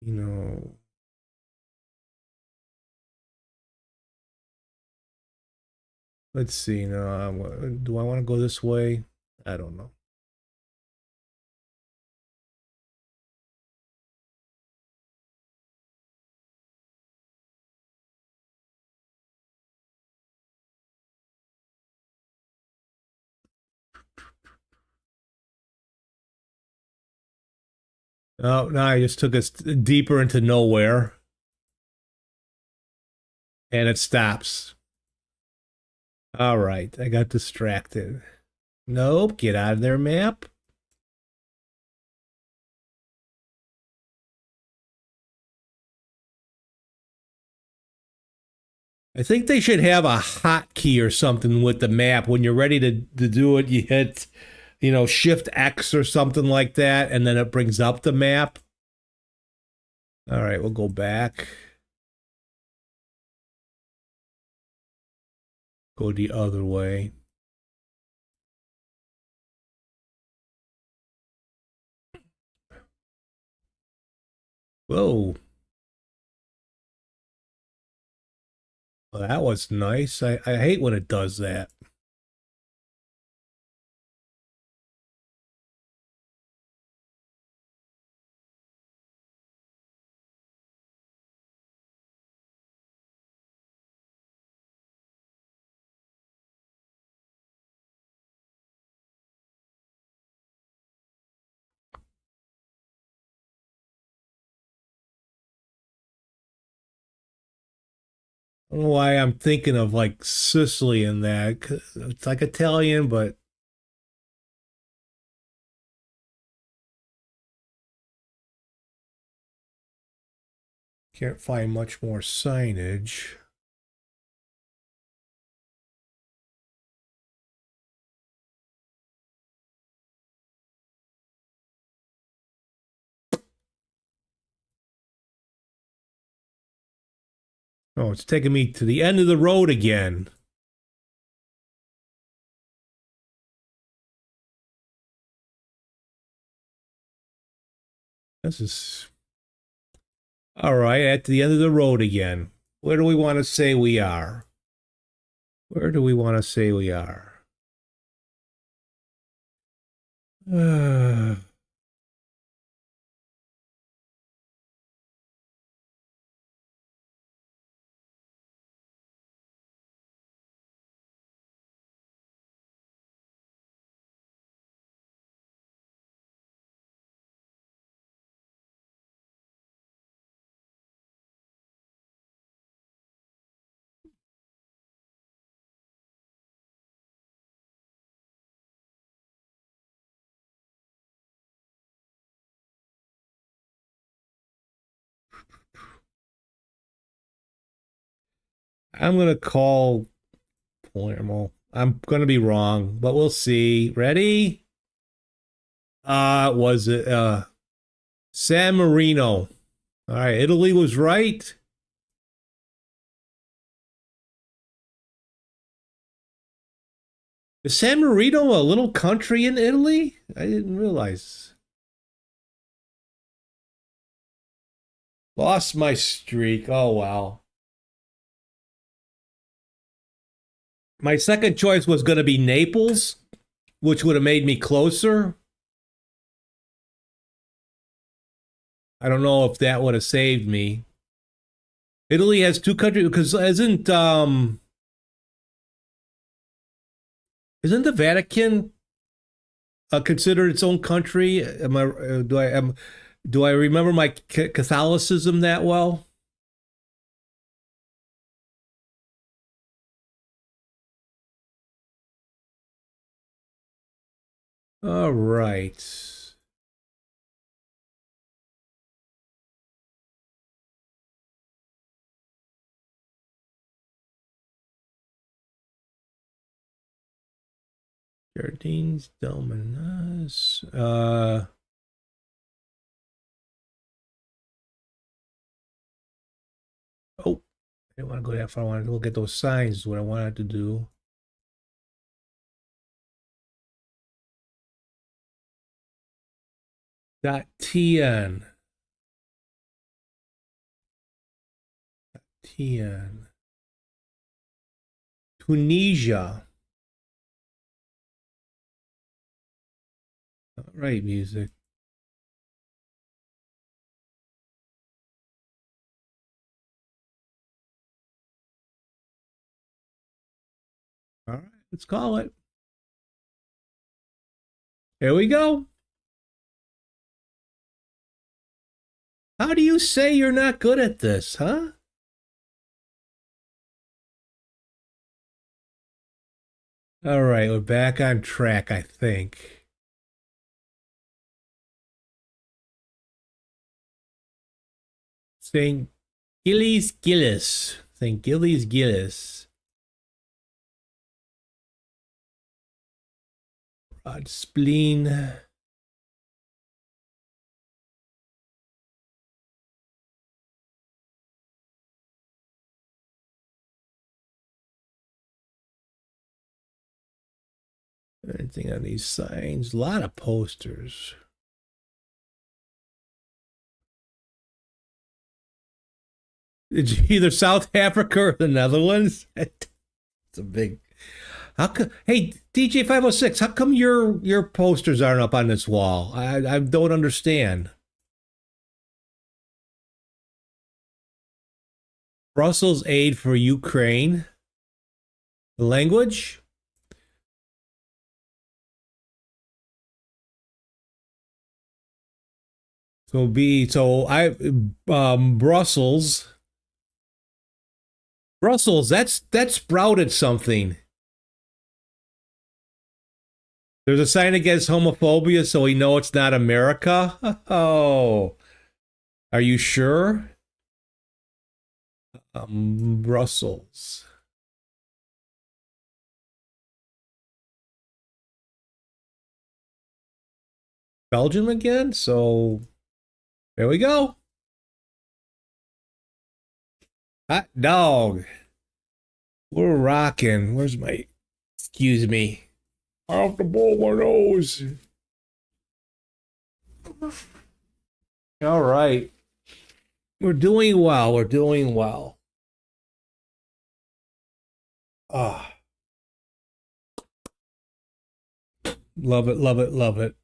You know, Let's see. No, do I want to go this way? I don't know. Oh, no, I just took us deeper into nowhere. And it stops. All right, I got distracted. Nope, get out of there, map. I think they should have a hotkey or something with the map. When you're ready to do it, you hit, Shift X or something like that, and then it brings up the map. All right, we'll go back. Go the other way. Whoa. Well, that was nice. I hate when it does that. I don't know why I'm thinking of like Sicily and that. 'Cause it's like Italian, but can't find much more signage. Oh, it's taking me to the end of the road again. This is... All right, at the end of the road again. Where do we want to say we are? Where do we want to say we are? I'm going to call Palermo. I'm going to be wrong, but we'll see. Ready? Was it San Marino? All right, Italy was right. Is San Marino a little country in Italy? I didn't realize. Lost my streak. Oh, wow. My second choice was going to be Naples, which would have made me closer. I don't know if that would have saved me. Italy has two countries because isn't the Vatican considered its own country? Do I remember my Catholicism that well? All right. Jardines Dominas. Oh, I didn't want to go that far. I wanted to look at those signs, is what I wanted to do. .tn. .tn. Tunisia. All right, music. All right, let's call it. Here we go. How do you say you're not good at this, huh? All right, we're back on track, I think. St. Gilles. St. Gilles. Broad spleen. Anything on these signs? A lot of posters. It's either South Africa or the Netherlands. It's a big. How come? Hey, DJ 506, how come your posters aren't up on this wall? I don't understand. Brussels aid for Ukraine. The language? Brussels. Brussels, that's sprouted something. There's a sign against homophobia, so we know it's not America. Oh, are you sure? Brussels. Belgium again? So there we go. Hot dog. We're rocking. Where's my, excuse me. I have to blow my nose. All right. We're doing well. We're doing well. Ah. Love it, love it, love it.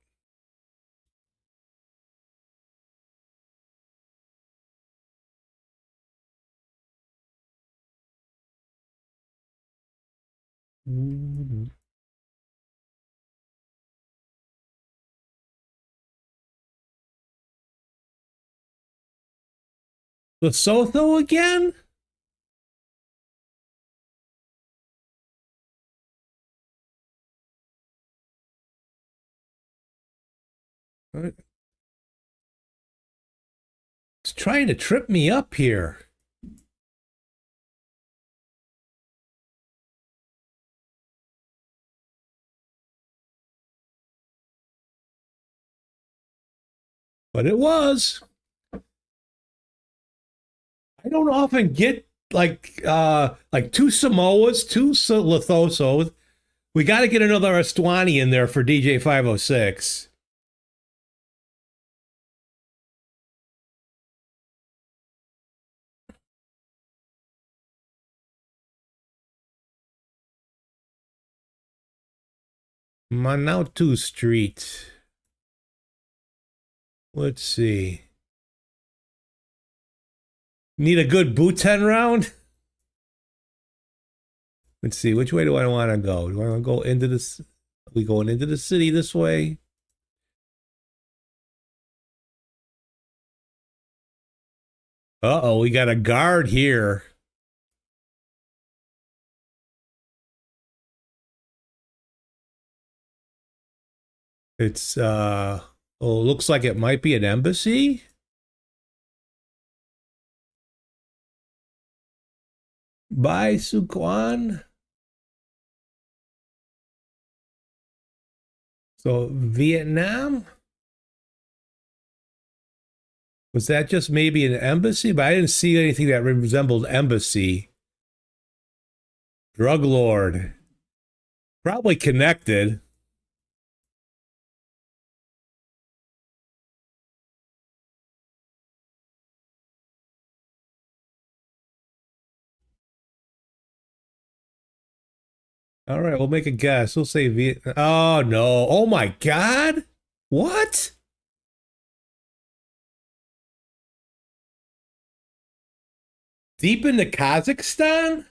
Lesotho again? It's trying to trip me up here. But it was. I don't often get like two Samoas, two Lethosos. We got to get another Astwani in there for DJ 506. Manautu Street. Let's see. Need a good Bhutan round? Let's see. Which way do I want to go? Do I want to go into this? Are we going into the city this way? Uh-oh, we got a guard here. It's looks like it might be an embassy. Bye, Suquan. So Vietnam? Was that just maybe an embassy? But I didn't see anything that resembled embassy. Drug lord. Probably connected. All right, we'll make a guess. We'll say Vietnam. Oh no! Oh my God! What? Deep into Kazakhstan?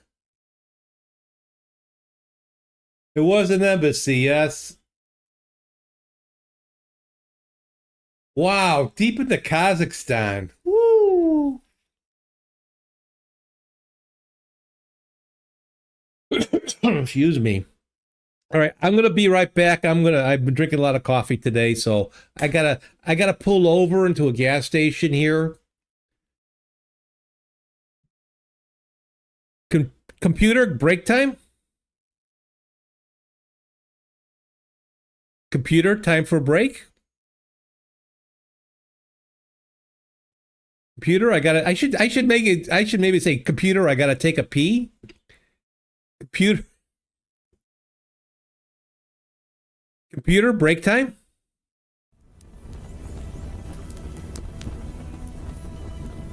It was an embassy, yes. Wow, deep into Kazakhstan. Woo! Excuse me. All right, I'm gonna be right back. I've been drinking a lot of coffee today, so I gotta pull over into a gas station here. Computer break time? Computer time for a break? Computer, I should make it, I should maybe say computer, I gotta take a pee. Computer Computer break time?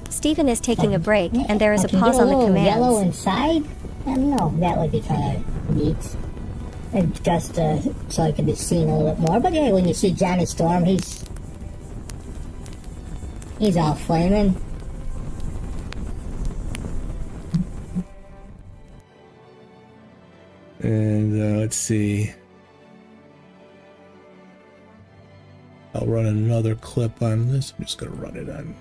Stephen is taking a break, and there is a pause on the Yellow commands. inside? I don't know. That would be kind of neat. And just so I can be seen a little bit more. But yeah, when you see Johnny Storm, he's all flaming. And let's see. I'll run another clip on this. I'm just gonna run it on.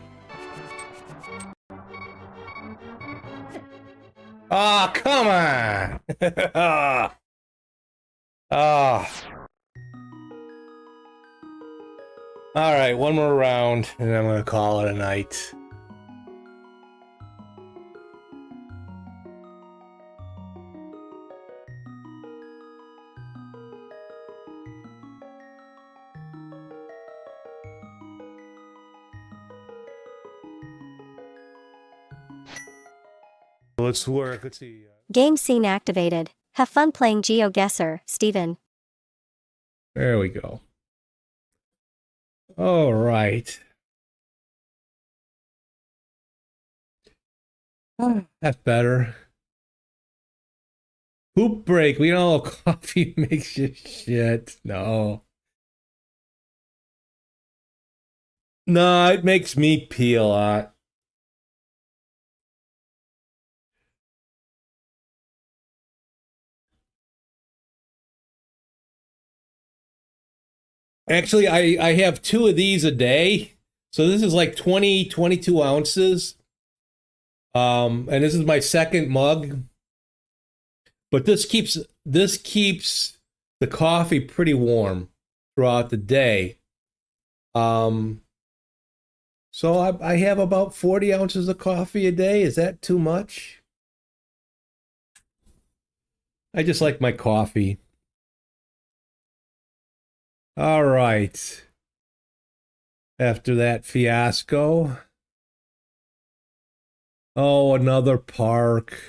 Oh, come on! Oh. All right, one more round, and I'm gonna call it a night. Let's work. Let's see. Game scene activated. Have fun playing GeoGuessr, Stephen. There we go. All right. That's better. Poop break. We know coffee makes you shit. No. No, it makes me pee a lot. Actually, I have 2 of these a day. So this is like 22 ounces. And this is my second mug. But this keeps the coffee pretty warm throughout the day. So I have about 40 ounces of coffee a day. Is that too much? I just like my coffee. All right. After that fiasco. Oh, another park.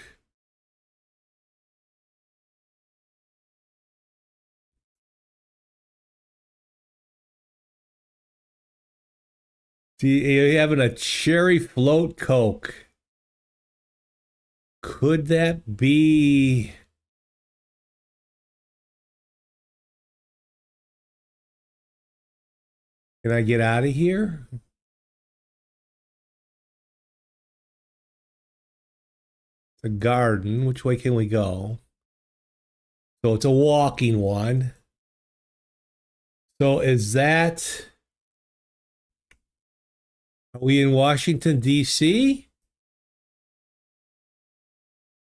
You're having a cherry float Coke. Could that be... Can I get out of here? It's a garden. Which way can we go? So it's a walking one. So is that... Are we in Washington, D.C.?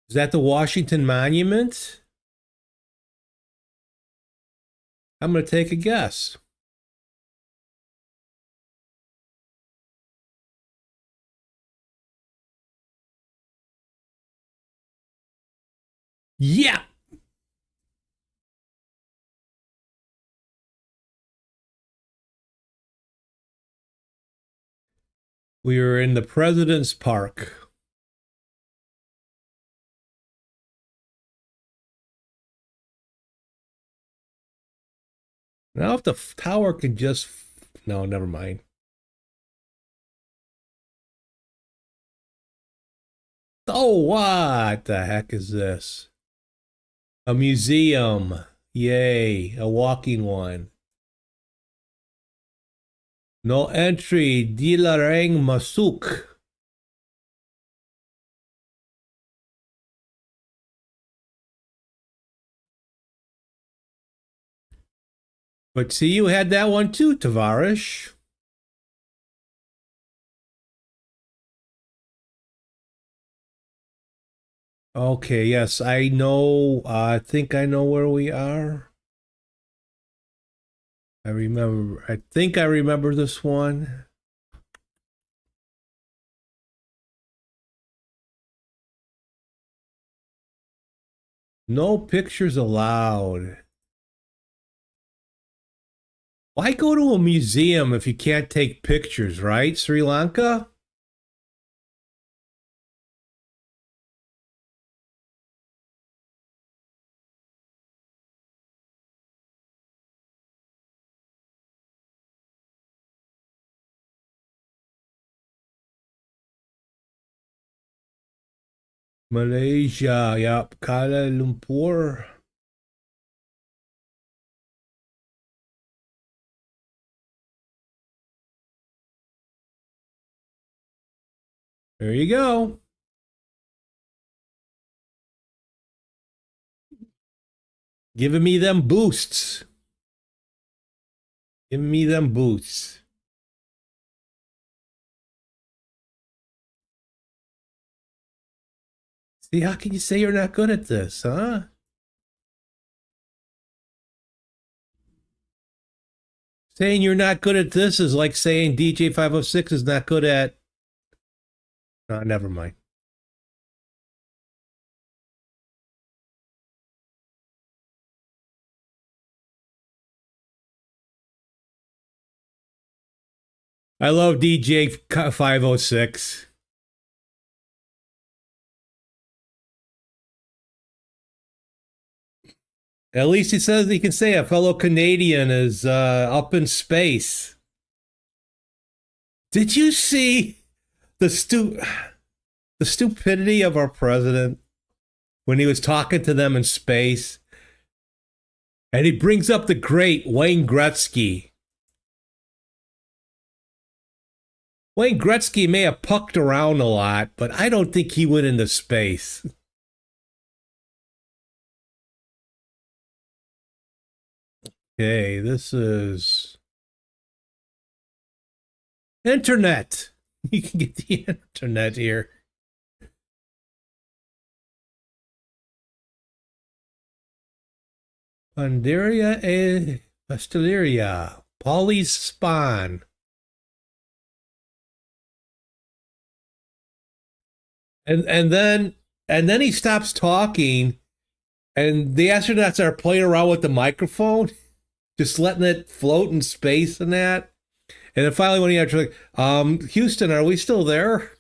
Is that the Washington Monument? I'm going to take a guess. Yeah. We were in the President's Park. Now if the tower could just... No, never mind. Oh, what the heck is this? A museum. Yay, a walking one. No entry. Dilarang masuk. But see, you had that one too, Tavarish. Okay, yes, I know. I think I know where we are. I think I remember this one. No pictures allowed. Why go to a museum if you can't take pictures, right? Sri Lanka? Malaysia, yep. Kuala Lumpur. There you go. Giving me them boosts. Giving me them boosts. See, how can you say you're not good at this, huh? Saying you're not good at this is like saying DJ 506 is not good at... No, never mind. I love DJ 506. At least he says he can say a fellow Canadian is up in space. Did you see the stupidity of our president when he was talking to them in space? And he brings up the great Wayne Gretzky. Wayne Gretzky may have pucked around a lot, but I don't think he went into space. Okay, this is internet. You can get the internet here. Pandaria e Pastellaria. Polly's Spawn. And then he stops talking, and the astronauts are playing around with the microphone, just letting it float in space and that. And then finally, when he actually, Houston, are we still there?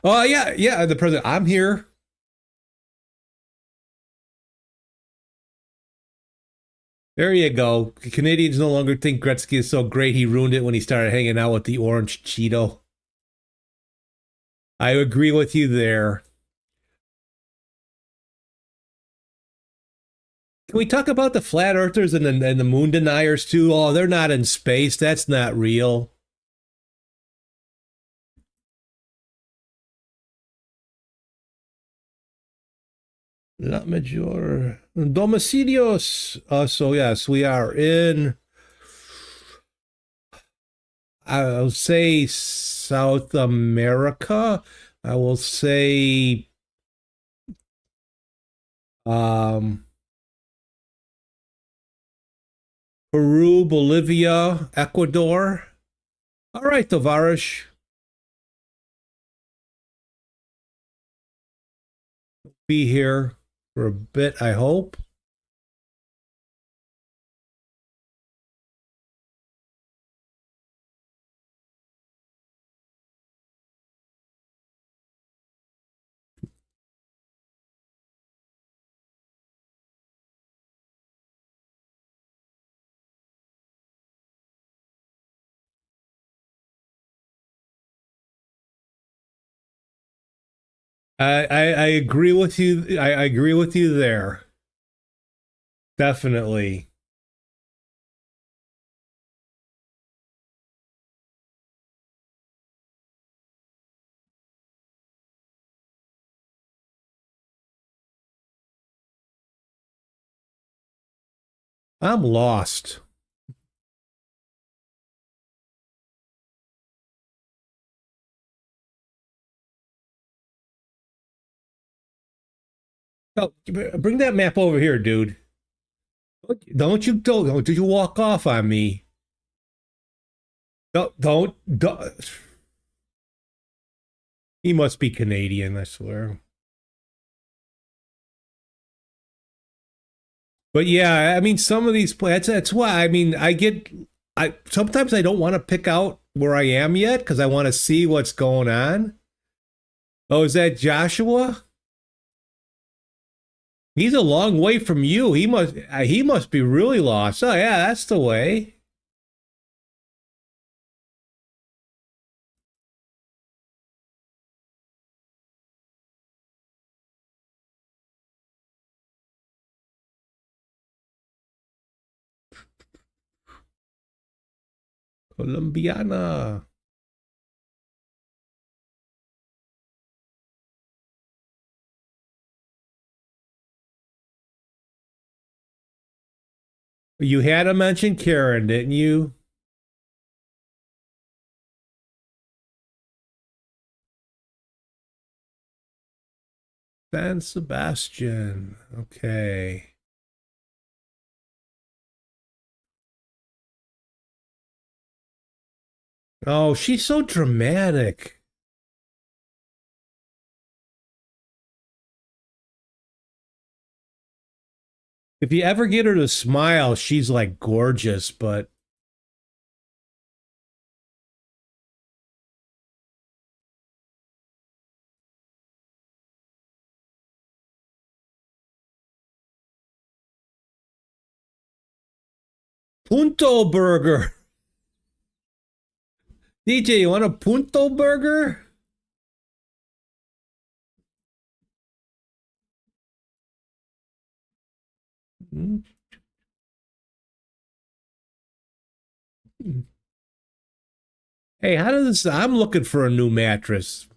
Oh yeah. The president, I'm here. There you go. Canadians no longer think Gretzky is so great. He ruined it when he started hanging out with the orange Cheeto. I agree with you there. Can we talk about the flat earthers and the moon deniers too? Oh, they're not in space. That's not real. La Major Domicilios. So yes, we are in, I'll say South America. I will say Peru, Bolivia, Ecuador. All right, Tavarish. Be here for a bit, I hope. I agree with you. I agree with you there. Definitely. I'm lost. Oh, bring that map over here, dude. Don't you walk off on me. Don't. He must be Canadian, I swear. But yeah, I mean, some of these plants, that's why, I mean, I sometimes I don't want to pick out where I am yet because I want to see what's going on. Oh, is that Joshua? He's a long way from you. He must be really lost. Oh yeah, that's the way. Colombiana. You had to mention Karen, didn't you? San Sebastian. Okay. Oh, she's so dramatic. If you ever get her to smile, she's like gorgeous, but Punto Burger. DJ, you want a Punto Burger? Hmm. Hey, how does this? I'm looking for a new mattress.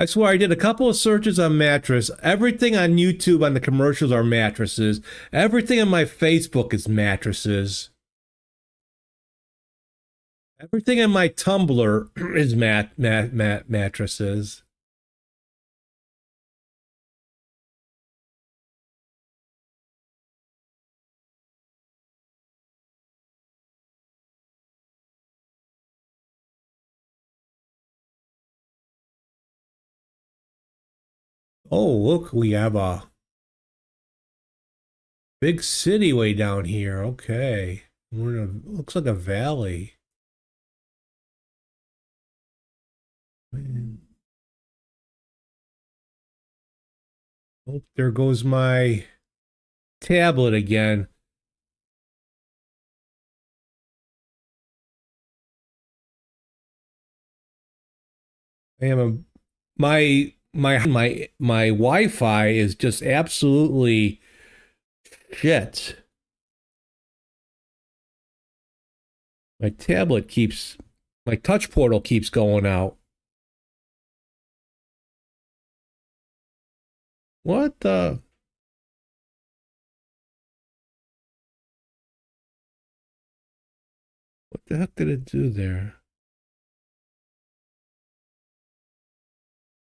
I swear I did a couple of searches on mattress. Everything on YouTube on the commercials are mattresses. Everything on my Facebook is mattresses. Everything on my Tumblr is mattresses. Oh, look, we have a big city way down here. Okay. We're in a, looks like a valley. Man. Oh, there goes my tablet again. I am a my Wi-Fi is just absolutely shit. My tablet keeps my touch portal keeps going out. What the? What the heck did it do there?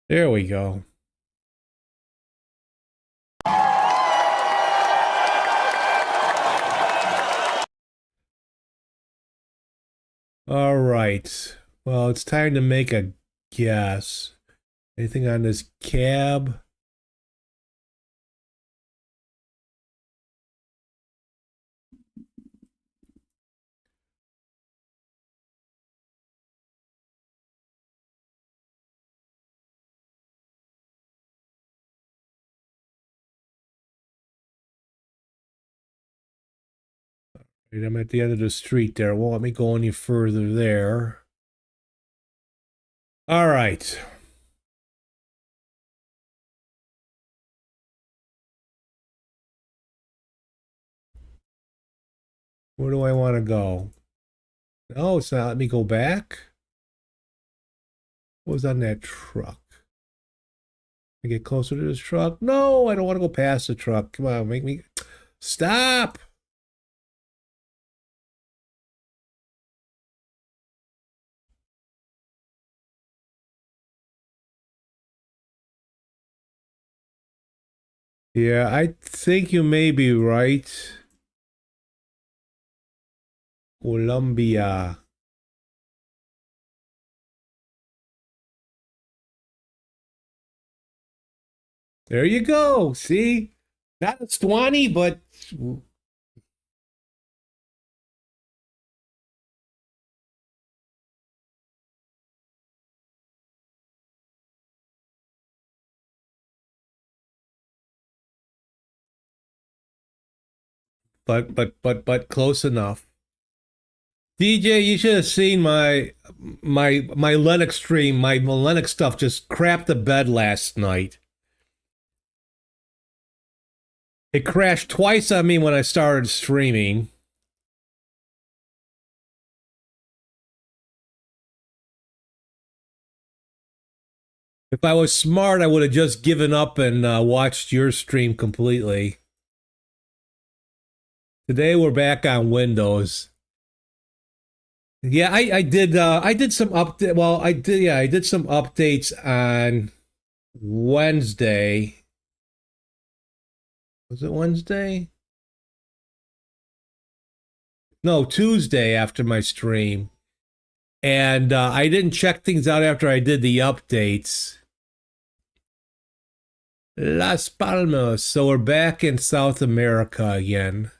There we go. All right. Well, it's time to make a guess. Anything on this cab? Right, I'm at the end of the street there. Won't let me go any further there. All right. Where do I want to go? Oh, it's not. Let me go back. What was on that truck? I get closer to this truck. No, I don't want to go past the truck. Come on, make me stop. Yeah, I think you may be right. Colombia. There you go. See? Not a 20, but close enough. DJ, you should have seen my Linux stream. My Linux stuff just crapped the bed last night. It crashed twice on me when I started streaming. If I was smart, I would have just given up and watched your stream completely. Today we're back on Windows. Yeah, I did some update. Well, I did some updates on Wednesday. Was it Wednesday? No, Tuesday after my stream. And I didn't check things out after I did the updates. Las Palmas. So we're back in South America again.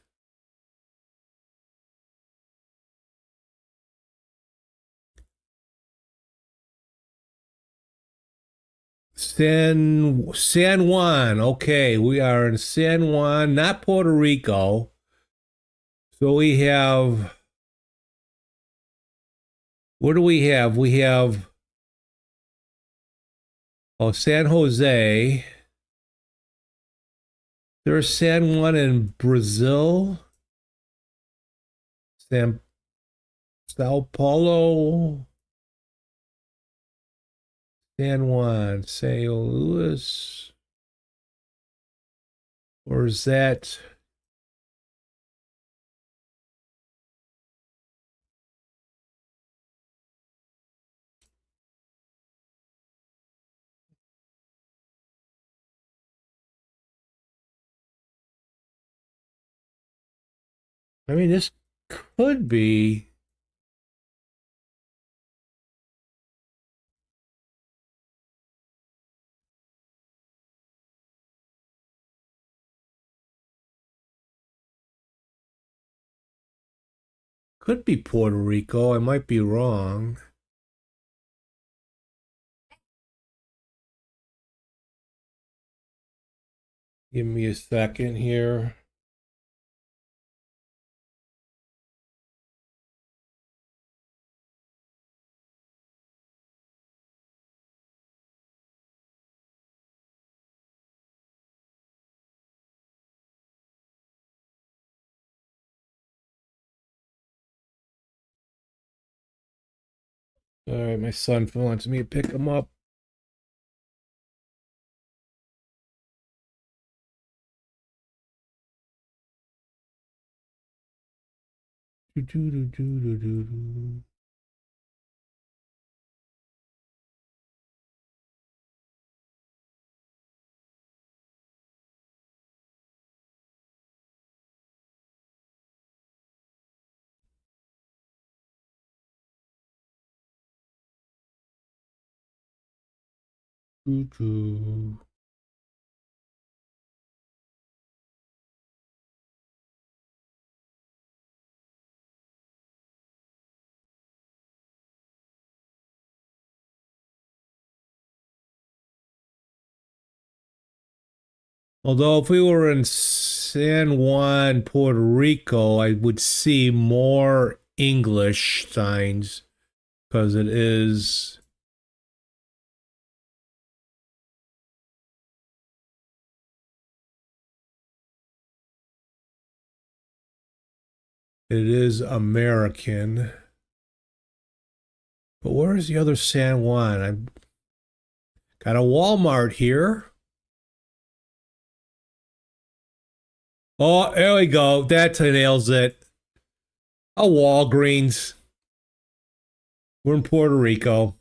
San Juan. Okay, we are in San Juan, not Puerto Rico. So we have. What do we have? We have. Oh, San Jose. There's San Juan in Brazil. Sao Paulo. San Juan, St. Louis, or is that? I mean, this could be. Could be Puerto Rico. I might be wrong. Give me a second here. All right, my son wants me to pick him up. Do, do, do, do, do, do, do. Do, do. Although if we were in San Juan, Puerto Rico, I would see more English signs because it is. It is American. But where's the other San Juan? I've got a Walmart here. Oh, there we go. That nails it. A Walgreens. We're in Puerto Rico.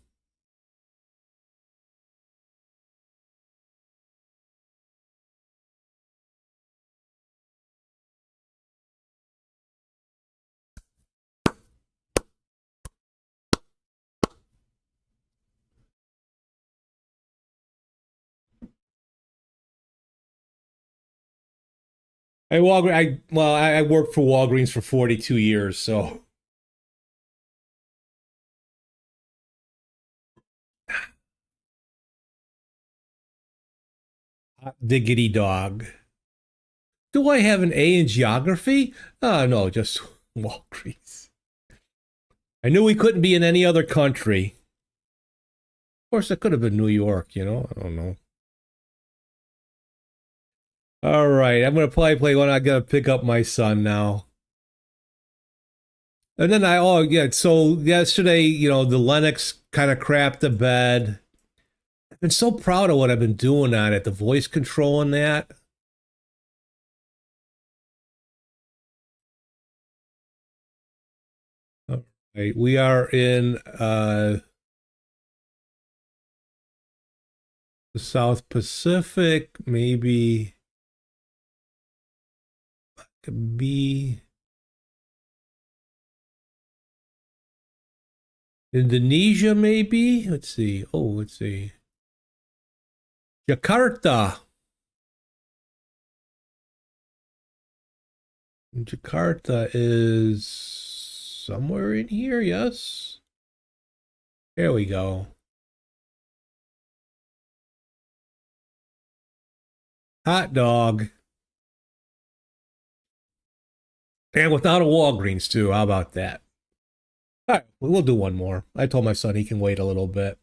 I worked for Walgreens for 42 years, so hot diggity dog. Do I have an A in geography? No, just Walgreens. I knew we couldn't be in any other country. Of course, it could have been New York, you know? I don't know. All right, I'm gonna play one. I gotta pick up my son now. And then so yesterday, the Lennox kind of crapped the bed. I've been so proud of what I've been doing on it, the voice control and that. All right, we are in the South Pacific, maybe could be Indonesia, maybe. Let's see. Jakarta. Jakarta is somewhere in here, yes. There we go. Hot dog. And without a Walgreens, too. How about that? All right, we'll do one more. I told my son he can wait a little bit.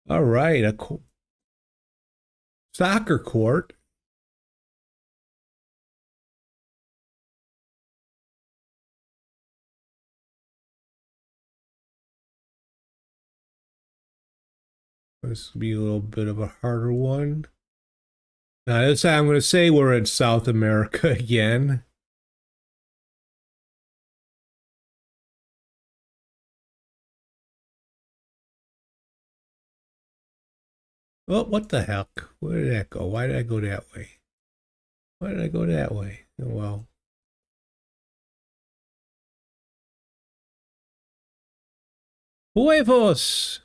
All right, soccer court. This will be a little bit of a harder one. Now, this time I'm going to say we're in South America again. Oh, what the heck? Where did that go? Why did I go that way? Why did I go that way? Oh, well. Huevos!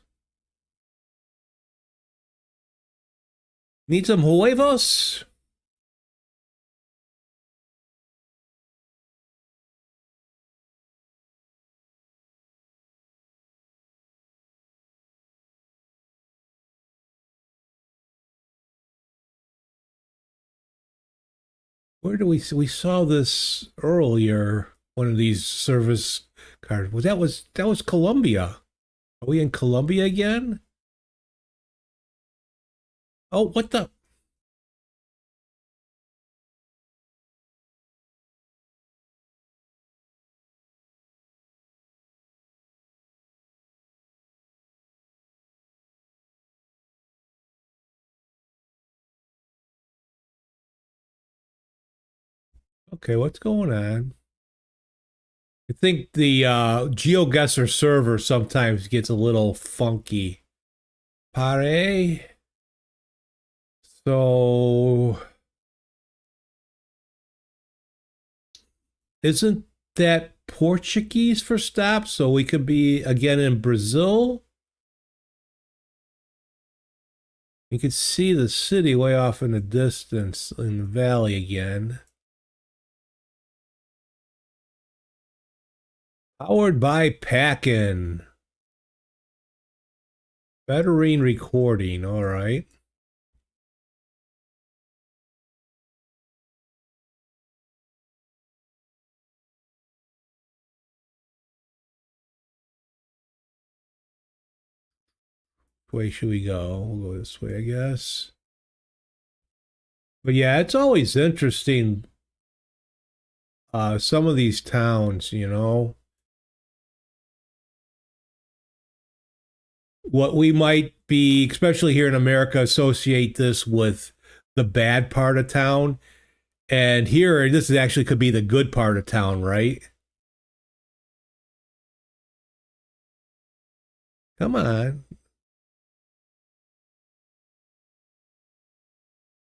Need some huevos? Where do we saw this earlier? One of these service cards. That was Colombia. Are we in Colombia again? Oh, what the? Okay, what's going on? I think the GeoGuessr server sometimes gets a little funky. Pare. So, isn't that Portuguese for stop? So we could be again in Brazil. You can see the city way off in the distance in the valley again. Powered by Packin. Veteran recording, all right. Which way should we go? We'll go this way, I guess. But yeah, it's always interesting. Some of these towns, you know, what we might be, especially here in America, associate this with the bad part of town. And here, this is actually could be the good part of town, right? Come on.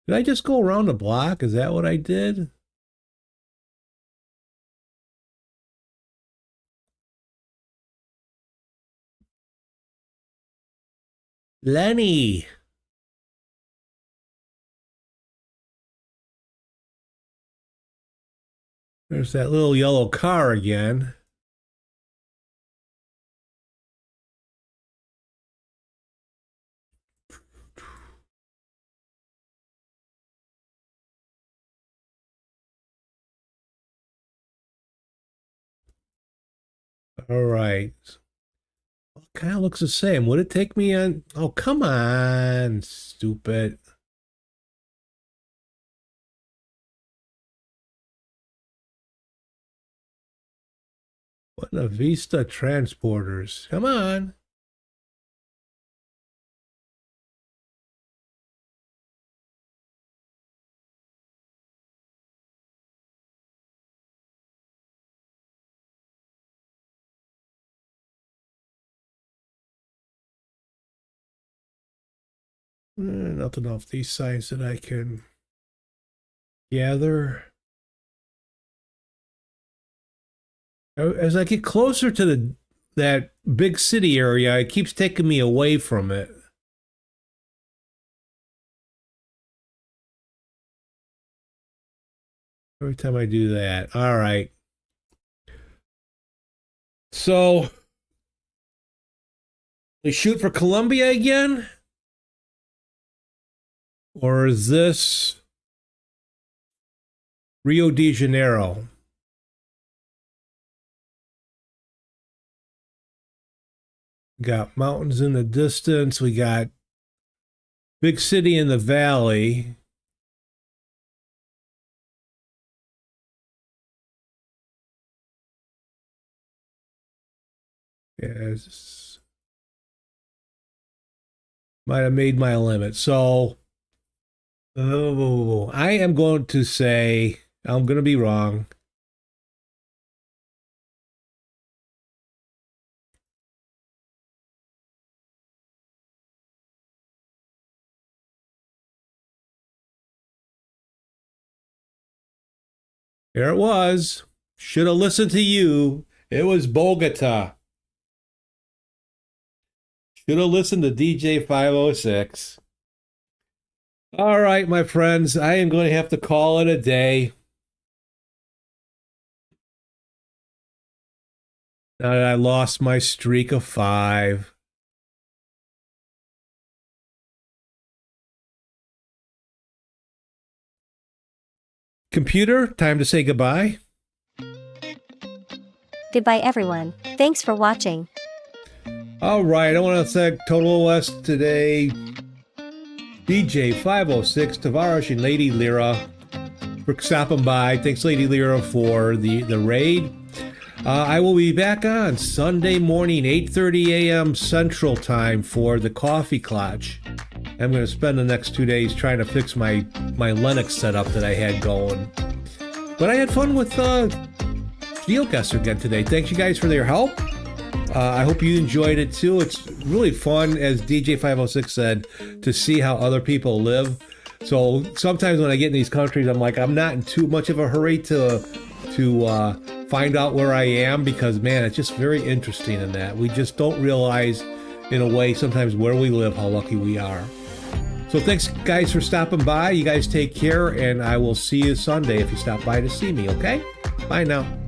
Did I just go around the block? Is that what I did? Lenny. There's that little yellow car again. All right. Kind of looks the same. Would it take me on? Oh, come on, stupid. Buena Vista Transporters. Come on. Nothing off these signs that I can gather. As I get closer to that big city area, it keeps taking me away from it. Every time I do that. All right. So, we shoot for Colombia again? Or is this Rio de Janeiro? Got mountains in the distance. We got big city in the valley. Yes. Might have made my limit. So, I am going to say, I'm going to be wrong. There it was. Should have listened to you. It was Bogota. Should have listened to DJ 506. All right, my friends, I am going to have to call it a day. Now that I lost my streak of 5. Computer, time to say goodbye. Goodbye, everyone. Thanks for watching. All right, I want to thank Total OS today, DJ 506, Tavares, and Lady Lyra for stopping by. Thanks, Lady Lyra, for the raid. I will be back on Sunday morning, 8:30 a.m. Central Time for the Coffee Clutch. I'm going to spend the next 2 days trying to fix my Linux setup that I had going. But I had fun with GeoGuessr again today. Thanks, you guys, for your help. I hope you enjoyed it too. It's really fun, as DJ 506 said, to see how other people live. So sometimes when I get in these countries, I'm like, I'm not in too much of a hurry to find out where I am, because man, it's just very interesting in that we just don't realize, in a way, sometimes where we live, how lucky we are. So thanks, guys, for stopping by. You guys take care, and I will see you Sunday if you stop by to see me. Okay? Bye now.